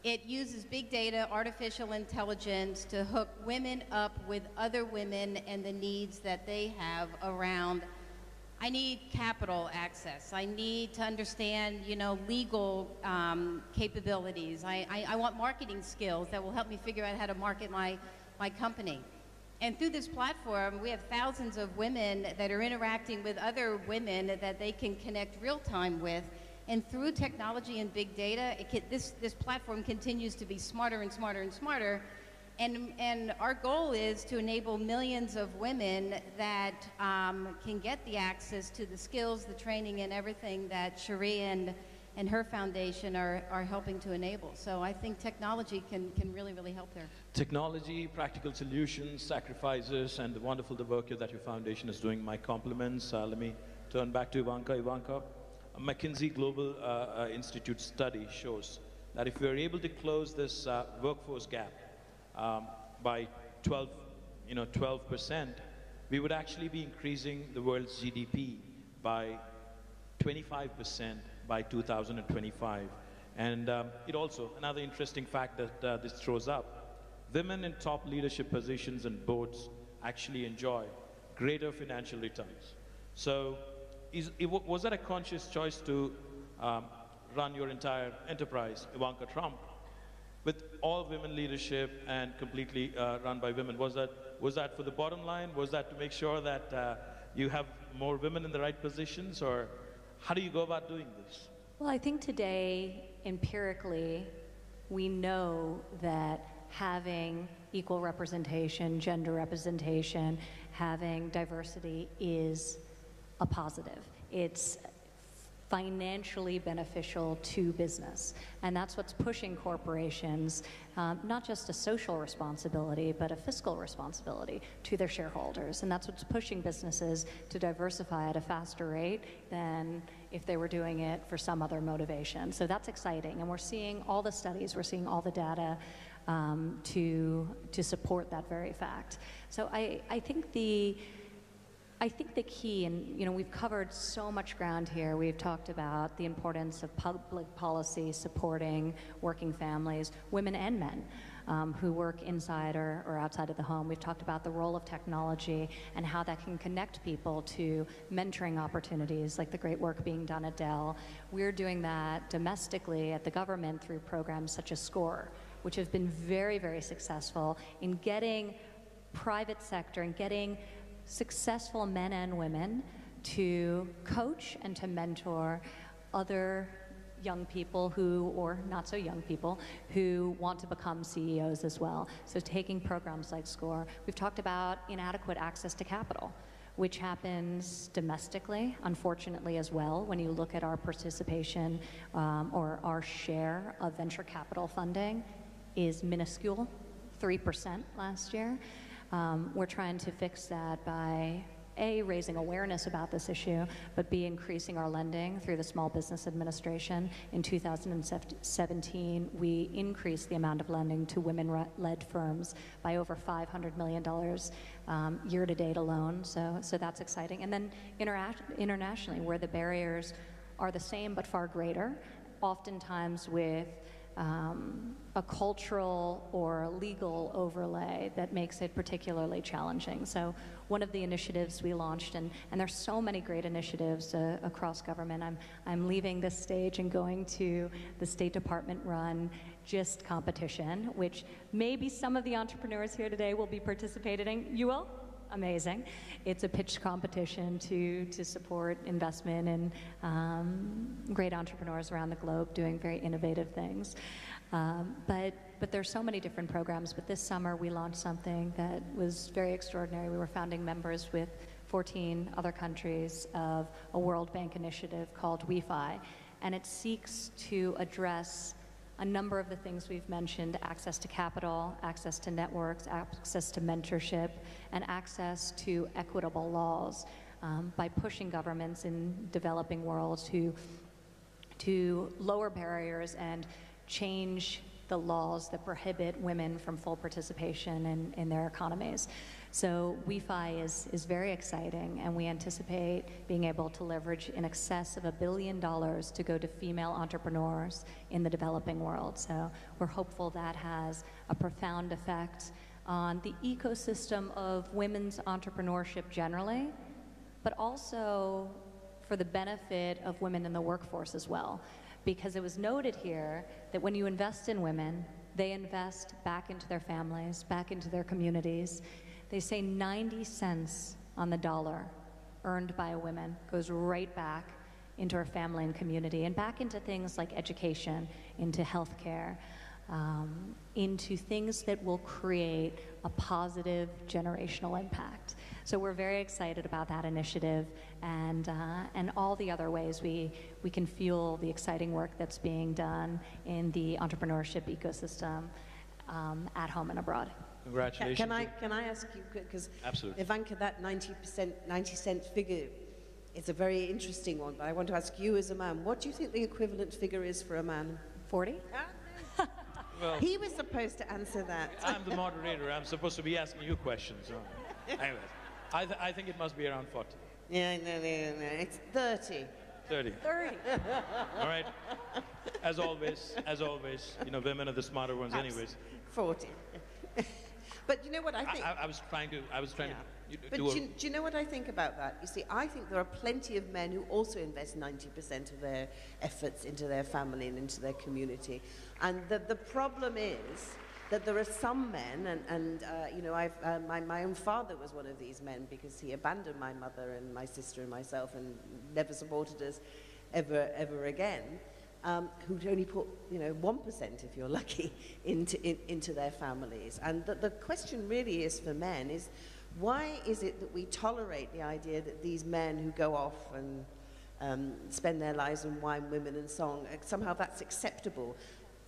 It uses big data, artificial intelligence to hook women up with other women and the needs that they have around, I need capital access. I need to understand, you know, legal capabilities. I want marketing skills that will help me figure out how to market my company. And through this platform, we have thousands of women that are interacting with other women that they can connect real time with. And through technology and big data, this platform continues to be smarter and smarter and smarter. And our goal is to enable millions of women that can get the access to the skills, the training, and everything that Cherie and her foundation are helping to enable. So I think technology can really, really help there. Technology, practical solutions, sacrifices, and the wonderful work that your foundation is doing. My compliments. Let me turn back to Ivanka. Ivanka, a McKinsey Global Institute study shows that if we are able to close this workforce gap by 12%, we would actually be increasing the world's GDP by 25% by 2025. And it also, another interesting fact that this throws up, women in top leadership positions and boards actually enjoy greater financial returns. So was that a conscious choice to run your entire enterprise, Ivanka Trump, with all women leadership and completely run by women? Was that for the bottom line? Was that to make sure that you have more women in the right positions, or how do you go about doing this? Well, I think today, empirically, we know that having equal representation, gender representation, having diversity is a positive. It's financially beneficial to business. And that's what's pushing corporations, not just a social responsibility, but a fiscal responsibility to their shareholders. And that's what's pushing businesses to diversify at a faster rate than if they were doing it for some other motivation. So that's exciting. And we're seeing all the studies, we're seeing all the data to support that very fact. So I think the key, and we've covered so much ground here. We've talked about the importance of public policy supporting working families, women and men who work inside or outside of the home. We've talked about the role of technology and how that can connect people to mentoring opportunities, like the great work being done at Dell. We're doing that domestically at the government through programs such as SCORE, which have been very, very successful in getting private sector and getting successful men and women to coach and to mentor other young people or not so young people, who want to become CEOs as well. So taking programs like SCORE. We've talked about inadequate access to capital, which happens domestically, unfortunately, as well. When you look at our participation or our share of venture capital funding is minuscule, 3% last year. We're trying to fix that by A, raising awareness about this issue, but B, increasing our lending through the Small Business Administration. In 2017, we increased the amount of lending to women-led firms by over $500 million year-to-date alone, so that's exciting. And then internationally, where the barriers are the same but far greater, oftentimes with a cultural or legal overlay that makes it particularly challenging. So one of the initiatives we launched, and there's so many great initiatives across government. I'm leaving this stage and going to the State Department run GIST competition, which maybe some of the entrepreneurs here today will be participating in. You will? Amazing. It's a pitch competition to support investment in great entrepreneurs around the globe doing very innovative things. But there's so many different programs. But this summer we launched something that was very extraordinary. We were founding members with 14 other countries of a World Bank initiative called WeFi, and it seeks to address a number of the things we've mentioned: access to capital, access to networks, access to mentorship, and access to equitable laws by pushing governments in developing worlds to lower barriers and change the laws that prohibit women from full participation in their economies. So WeFi is very exciting, and we anticipate being able to leverage in excess of $1 billion to go to female entrepreneurs in the developing world. So we're hopeful that has a profound effect on the ecosystem of women's entrepreneurship generally, but also for the benefit of women in the workforce as well. Because it was noted here that when you invest in women, they invest back into their families, back into their communities. They say 90 cents on the dollar earned by a woman goes right back into her family and community, and back into things like education, into healthcare, into things that will create a positive generational impact. So we're very excited about that initiative and all the other ways we can fuel the exciting work that's being done in the entrepreneurship ecosystem at home and abroad. Congratulations. Can I ask you, because Absolutely. Ivanka, that 90 cent figure, it's a very interesting one, but I want to ask you as a man, what do you think the equivalent figure is for a man? 40? Well, He was supposed to answer that. I'm the moderator. I'm supposed to be asking you questions. Anyways, I think it must be around 40. Yeah, no, it's 30. 30. 30. All right. As always, women are the smarter ones anyways. 40. But you know what I think? I was trying to But do you know what I think about that? You see, I think there are plenty of men who also invest 90% of their efforts into their family and into their community. And the problem is that there are some men, and my own father was one of these men because he abandoned my mother and my sister and myself and never supported us ever again. Who'd only put 1%, if you're lucky, into their families. And the question really is for men is, why is it that we tolerate the idea that these men who go off and spend their lives on wine, women and song, somehow that's acceptable?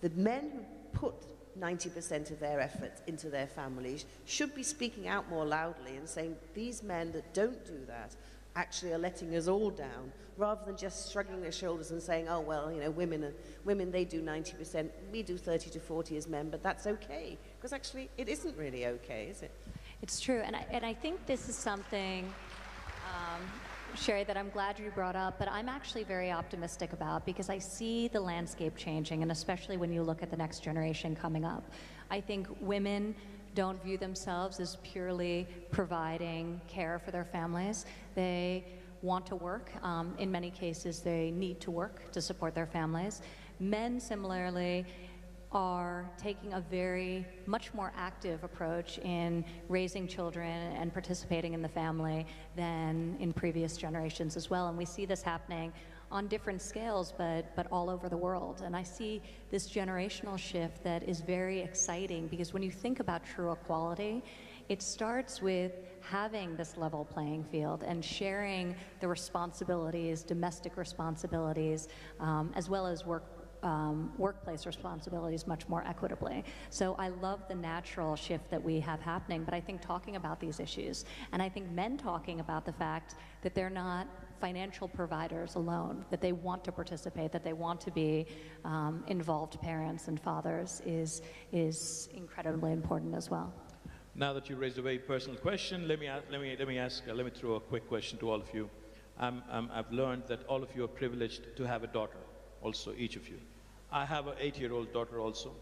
The men who put 90% of their efforts into their families should be speaking out more loudly and saying, these men that don't do that actually are letting us all down, rather than just shrugging their shoulders and saying, oh, well, women, they do 90%, we do 30 to 40 as men, but that's okay. Because actually, it isn't really okay, is it? It's true, and I think this is something, Sherry, that I'm glad you brought up, but I'm actually very optimistic about, because I see the landscape changing, and especially when you look at the next generation coming up. I think women don't view themselves as purely providing care for their families. They want to work. In many cases, they need to work to support their families. Men, similarly, are taking a much more active approach in raising children and participating in the family than in previous generations as well. And we see this happening on different scales, but all over the world. And I see this generational shift that is very exciting, because when you think about true equality, it starts with having this level playing field and sharing the responsibilities, domestic responsibilities, as well as workplace responsibilities much more equitably. So I love the natural shift that we have happening, but I think talking about these issues, and I think men talking about the fact that they're not financial providers alone, that they want to participate, that they want to be involved parents and fathers is incredibly important as well. Now that you raised a very personal question, let me throw a quick question to all of you. I've learned that all of you are privileged to have a daughter, also each of you. I have an 8-year-old daughter also.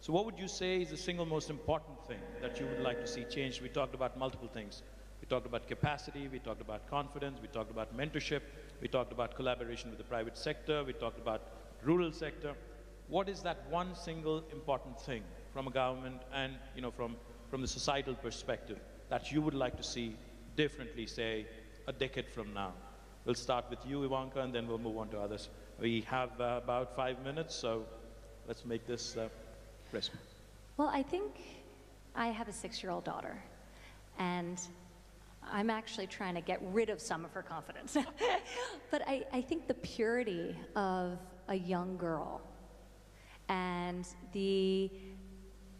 So what would you say is the single most important thing that you would like to see changed? We talked about multiple things. We talked about capacity, we talked about confidence, we talked about mentorship, we talked about collaboration with the private sector, we talked about rural sector. What is that one single important thing from a government and from the societal perspective that you would like to see differently, say, a decade from now? We'll start with you, Ivanka, and then we'll move on to others. We have about 5 minutes, so let's make this crisp. Well, I think I have a 6-year-old daughter, and I'm actually trying to get rid of some of her confidence. But I think the purity of a young girl and the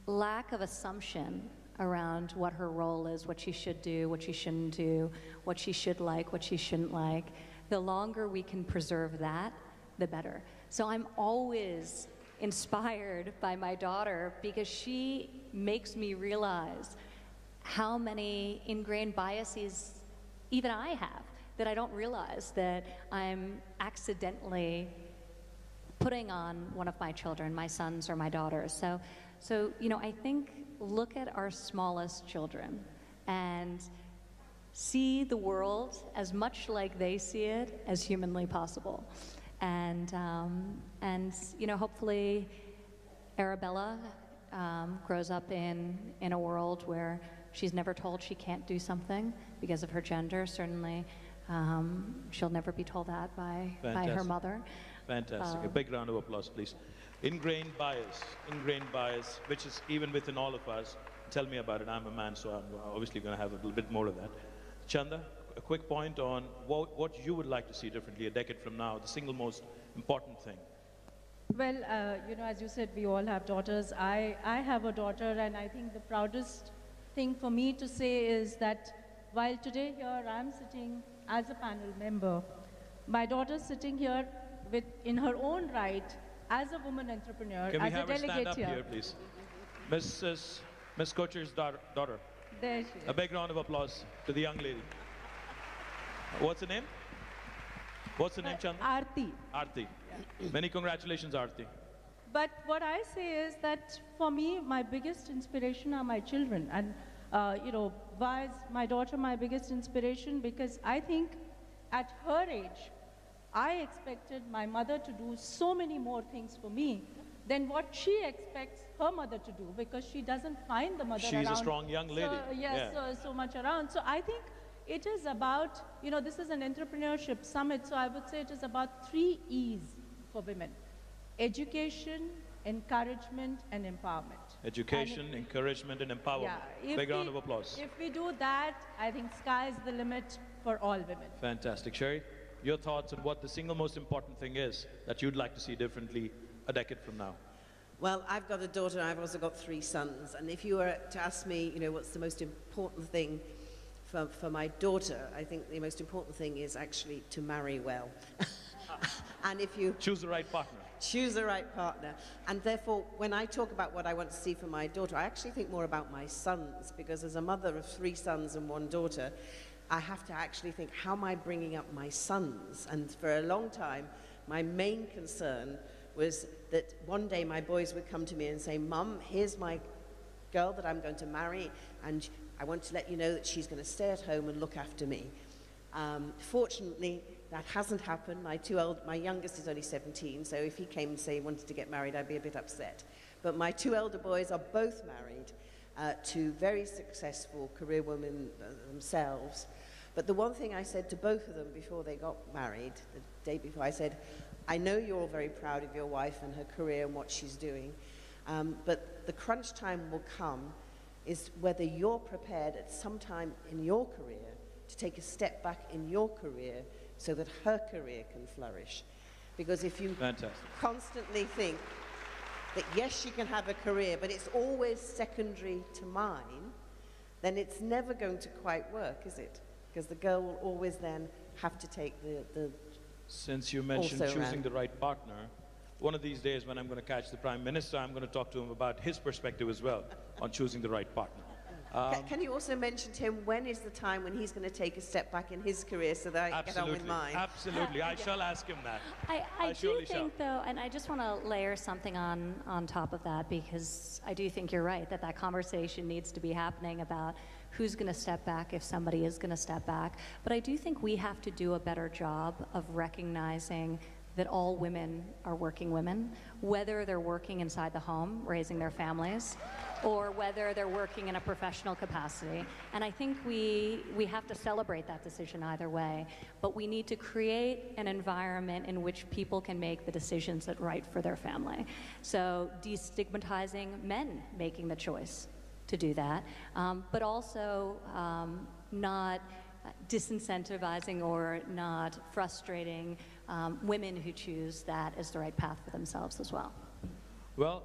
lack of assumption around what her role is, what she should do, what she shouldn't do, what she should like, what she shouldn't like, the longer we can preserve that, the better. So I'm always inspired by my daughter, because she makes me realize how many ingrained biases even I have that I don't realize that I'm accidentally putting on one of my children, my sons or my daughters. So I think look at our smallest children and see the world as much like they see it as humanly possible. And hopefully Arabella grows up in a world where she's never told she can't do something because of her gender. Certainly, she'll never be told that by her mother. Fantastic. A big round of applause, please. Ingrained bias, which is even within all of us. Tell me about it. I'm a man, so I'm obviously going to have a little bit more of that. Chanda, a quick point on what you would like to see differently a decade from now, the single most important thing. Well, as you said, we all have daughters. I have a daughter, and I think the proudest thing for me to say is that while today here I'm sitting as a panel member, my daughter's sitting here in her own right as a woman entrepreneur, Can we as a have her stand delegate up here, please? Miss Kochhar's daughter. There she is. A big round of applause to the young lady. What's her name? What's her name, Chanda? Aarti. Aarti. Many congratulations, Aarti. But what I say is that for me, my biggest inspiration are my children. And, why is my daughter my biggest inspiration? Because I think at her age, I expected my mother to do so many more things for me than what she expects her mother to do, because she doesn't find the mother around. She's a strong young lady. So, yes, yeah. so much around. So I think it is about, this is an entrepreneurship summit, so I would say it is about 3 E's for women: education, encouragement, and empowerment. Education, encouragement, and empowerment. Yeah, Big round of applause. If we do that, I think sky's the limit for all women. Fantastic. Sherry, your thoughts on what the single most important thing is that you'd like to see differently a decade from now? Well, I've got a daughter and I've also got 3 sons. And if you were to ask me, what's the most important thing for my daughter, I think the most important thing is actually to marry well. And if you choose the right partner. Choose the right partner. And therefore, when I talk about what I want to see for my daughter, I actually think more about my sons, because as a mother of 3 sons and 1 daughter, I have to actually think, how am I bringing up my sons? And for a long time, my main concern was that one day my boys would come to me and say, Mum, here's my girl that I'm going to marry, and I want to let you know that she's going to stay at home and look after me. Fortunately, that hasn't happened. My youngest is only 17, so if he came and say he wanted to get married, I'd be a bit upset. But my 2 elder boys are both married to very successful career women themselves. But the one thing I said to both of them before they got married, the day before, I said, I know you're all very proud of your wife and her career and what she's doing, but the crunch time will come is whether you're prepared at some time in your career to take a step back in your career so that her career can flourish. Because if you constantly think that yes, she can have a career, but it's always secondary to mine, then it's never going to quite work, is it? Because the girl will always then have to take the Since you mentioned choosing the right partner, one of these days when I'm going to catch the Prime Minister, I'm going to talk to him about his perspective as well on choosing the right partner. Can you also mention to him when is the time when he's going to take a step back in his career so that I can get on with mine? Absolutely. I shall ask him that. I do think, though, and I just want to layer something on top of that, because I do think you're right, that conversation needs to be happening about who's going to step back if somebody is going to step back. But I do think we have to do a better job of recognizing that all women are working women, whether they're working inside the home, raising their families, or whether they're working in a professional capacity. And I think we have to celebrate that decision either way, but we need to create an environment in which people can make the decisions that are right for their family. So destigmatizing men making the choice to do that, but also not disincentivizing or not frustrating women who choose that as the right path for themselves as well. Well,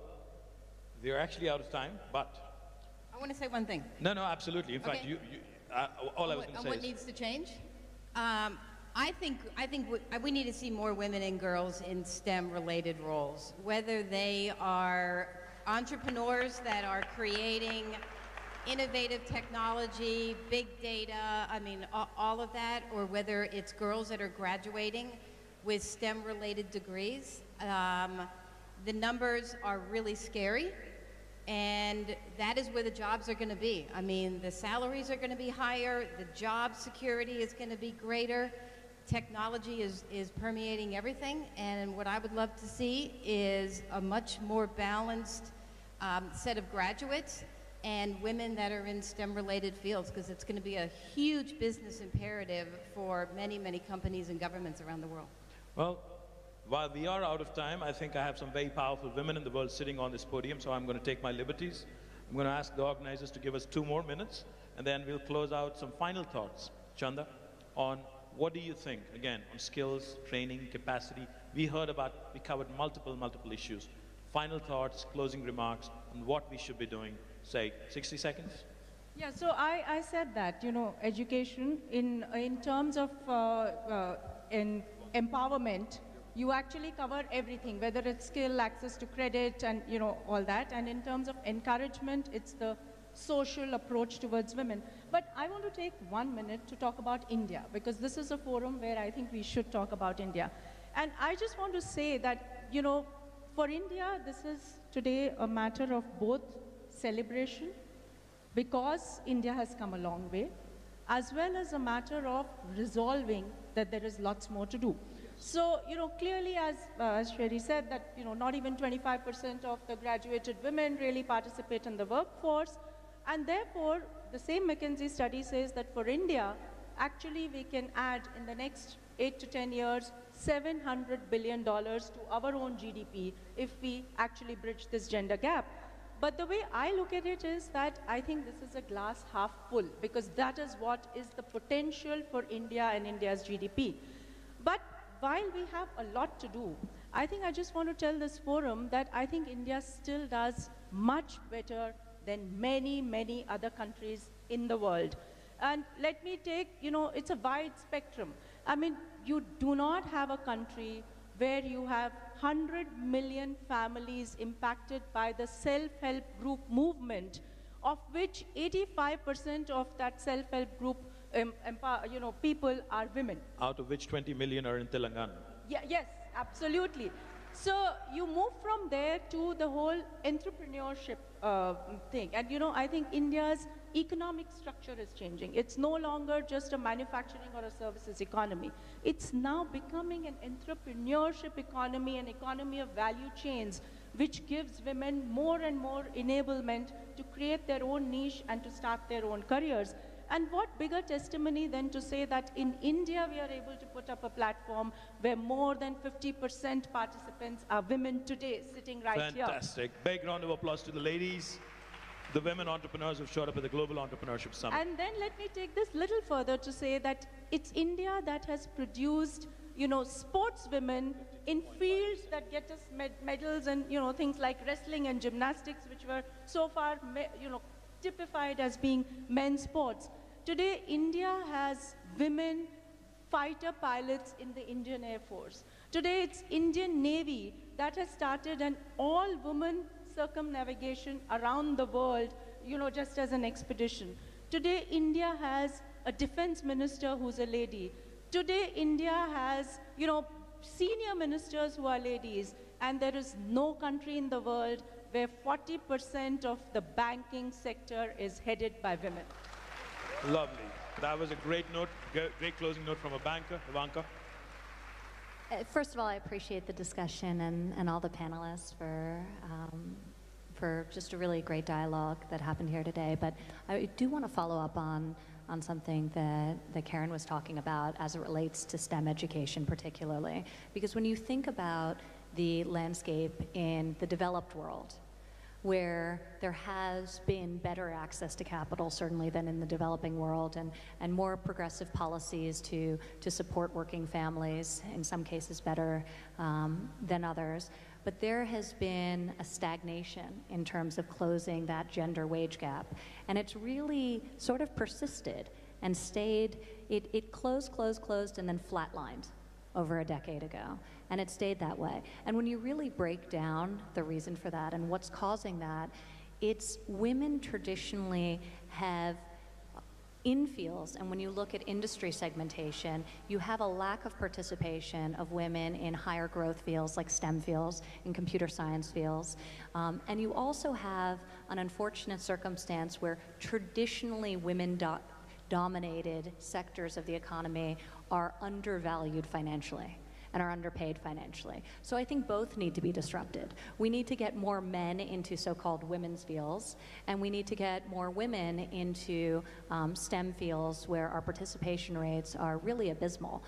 we're actually out of time, but... I want to say one thing. No, absolutely. In fact, all I was going to say what needs to change? I think we need to see more women and girls in STEM-related roles, whether they are entrepreneurs that are creating innovative technology, big data, all of that, or whether it's girls that are graduating with STEM-related degrees. The numbers are really scary, and that is where the jobs are going to be. The salaries are going to be higher, the job security is going to be greater, technology is permeating everything, and what I would love to see is a much more balanced set of graduates and women that are in STEM-related fields, because it's going to be a huge business imperative for many, many companies and governments around the world. Well, while we are out of time, I think I have some very powerful women in the world sitting on this podium, so I'm going to take my liberties. I'm going to ask the organizers to give us 2 more minutes, and then we'll close out some final thoughts. Chanda, on what do you think, again, on skills, training, capacity? We covered multiple issues. Final thoughts, closing remarks on what we should be doing, say 60 seconds? Yeah, so I said that, education in terms of in empowerment, you actually cover everything, whether it's skill, access to credit, and all that. And in terms of encouragement, it's the social approach towards women. But I want to take 1 minute to talk about India, because this is a forum where I think we should talk about India. And I just want to say that, for India, this is today a matter of both celebration, because India has come a long way, as well as a matter of resolving that there is lots more to do. So, clearly, as Sherry said, that, not even 25% of the graduated women really participate in the workforce. And therefore, the same McKinsey study says that for India, actually we can add in the next 8 to 10 years, $700 billion to our own GDP if we actually bridge this gender gap. But the way I look at it is that I think this is a glass half full, because that is what is the potential for India and India's GDP. But while we have a lot to do, I think I just want to tell this forum that I think India still does much better than many, many other countries in the world. And let me take, it's a wide spectrum. I mean, you do not have a country where you have 100 million families impacted by the self-help group movement, of which 85% of that self-help group people are women. Out of which 20 million are in Telangana. Yeah, yes, absolutely. So you move from there to the whole entrepreneurship thing. And I think India's economic structure is changing. It's no longer just a manufacturing or a services economy. It's now becoming an entrepreneurship economy, an economy of value chains, which gives women more and more enablement to create their own niche and to start their own careers. And what bigger testimony than to say that in India we are able to put up a platform where more than 50% participants are women today, sitting right here. Fantastic. Big round of applause to the ladies, the women entrepreneurs who've showed up at the Global Entrepreneurship Summit. And then let me take this little further to say that it's India that has produced, sports women in fields that get us medals and, things like wrestling and gymnastics, which were so far, typified as being men's sports. Today, India has women fighter pilots in the Indian Air Force. Today, it's Indian Navy that has started an all-woman circumnavigation around the world, just as an expedition. Today, India has a defense minister who's a lady. Today, India has, senior ministers who are ladies, and there is no country in the world where 40% of the banking sector is headed by women. Lovely. That was a great note, great closing note from a banker. Ivanka? First of all, I appreciate the discussion and all the panelists for just a really great dialogue that happened here today. But I do want to follow up on something that Karen was talking about as it relates to STEM education particularly. Because when you think about the landscape in the developed world, where there has been better access to capital, certainly, than in the developing world, and more progressive policies to support working families, in some cases better than others. But there has been a stagnation in terms of closing that gender wage gap. And it's really sort of persisted and stayed, it closed, and then flatlined over a decade ago. And it stayed that way. And when you really break down the reason for that and what's causing that, it's women traditionally have in fields, and when you look at industry segmentation, you have a lack of participation of women in higher growth fields like STEM fields, in computer science fields. And you also have an unfortunate circumstance where traditionally women dominated sectors of the economy are undervalued financially and are underpaid financially. So I think both need to be disrupted. We need to get more men into so-called women's fields, and we need to get more women into STEM fields where our participation rates are really abysmal.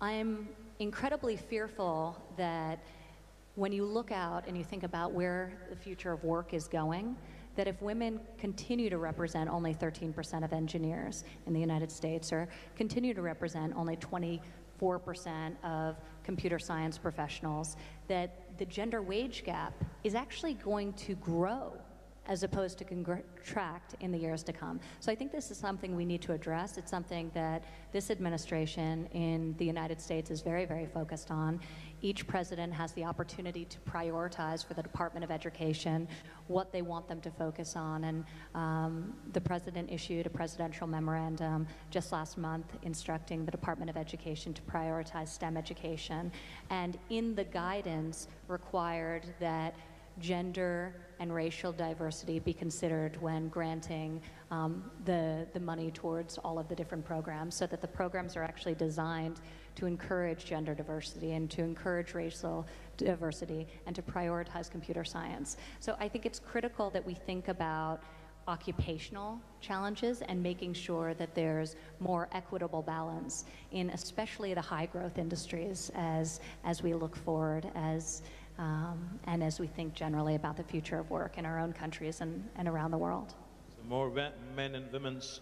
I'm incredibly fearful that when you look out and you think about where the future of work is going, that if women continue to represent only 13% of engineers in the United States, or continue to represent only 24% of computer science professionals, that the gender wage gap is actually going to grow as opposed to contract in the years to come. So I think this is something we need to address. It's something that this administration in the United States is very, very focused on. Each president has the opportunity to prioritize for the Department of Education what they want them to focus on. And the president issued a presidential memorandum just last month instructing the Department of Education to prioritize STEM education. And in the guidance required that gender and racial diversity be considered when granting the money towards all of the different programs, so that the programs are actually designed to encourage gender diversity and to encourage racial diversity and to prioritize computer science. So I think it's critical that we think about occupational challenges and making sure that there's more equitable balance in especially the high growth industries as we look forward and as we think generally about the future of work in our own countries and around the world. So more men and women's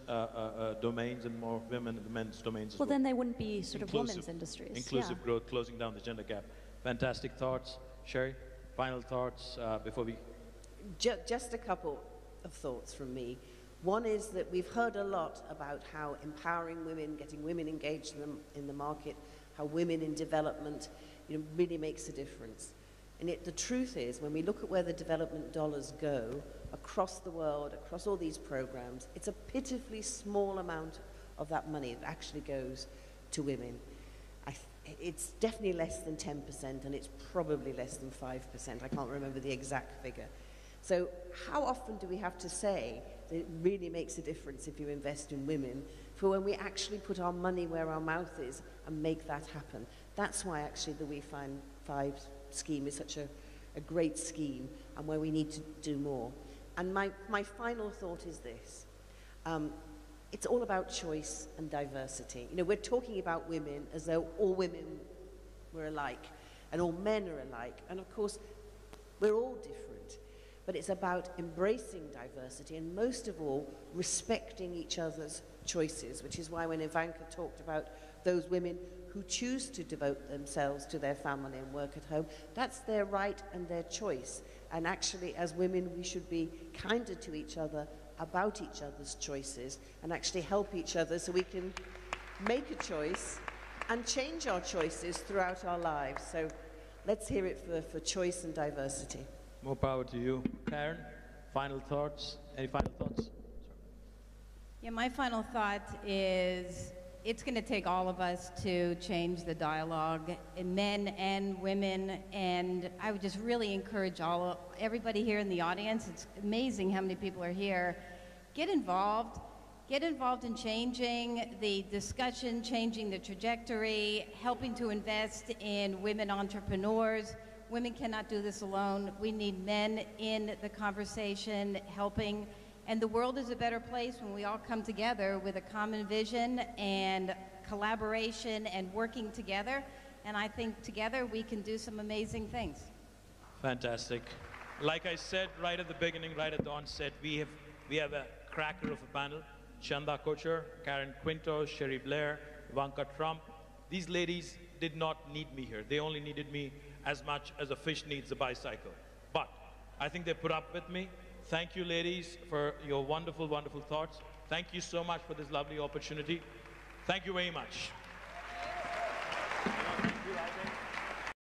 domains and more women and men's domains as well. Well, then they wouldn't be sort of women's industries. Inclusive growth, closing down the gender gap. Fantastic thoughts. Sherry, final thoughts before we... Just a couple of thoughts from me. One is that we've heard a lot about how empowering women, getting women engaged in the market, how women in development, really makes a difference. And yet the truth is, when we look at where the development dollars go across the world, across all these programs, it's a pitifully small amount of that money that actually goes to women. It's definitely less than 10%, and it's probably less than 5%. I can't remember the exact figure. So how often do we have to say that it really makes a difference if you invest in women for when we actually put our money where our mouth is and make that happen? That's why actually the We Find Five scheme is such a great scheme and where we need to do more. And my final thought is this. It's all about choice and diversity. We're talking about women as though all women were alike and all men are alike. And of course, we're all different. But it's about embracing diversity and most of all, respecting each other's choices, which is why when Ivanka talked about those women who choose to devote themselves to their family and work at home, that's their right and their choice. And actually, as women, we should be kinder to each other about each other's choices and actually help each other so we can make a choice and change our choices throughout our lives. So let's hear it for choice and diversity. More power to you. Karen, final thoughts? Any final thoughts? Yeah, my final thought is it's going to take all of us to change the dialogue, men and women, and I would just really encourage everybody here in the audience. It's amazing how many people are here. Get involved. Get involved in changing the discussion, changing the trajectory, helping to invest in women entrepreneurs. Women cannot do this alone. We need men in the conversation, helping. And the world is a better place when we all come together with a common vision and collaboration and working together. And I think together we can do some amazing things. Fantastic. Like I said right at the beginning, right at the onset, we have a cracker of a panel. Chanda, Kochhar, Karen Quintos, Sherry Blair, Ivanka Trump. These ladies did not need me here. They only needed me as much as a fish needs a bicycle. But I think they put up with me. Thank you, ladies, for your wonderful, wonderful thoughts. Thank you so much for this lovely opportunity. Thank you very much. Thank you,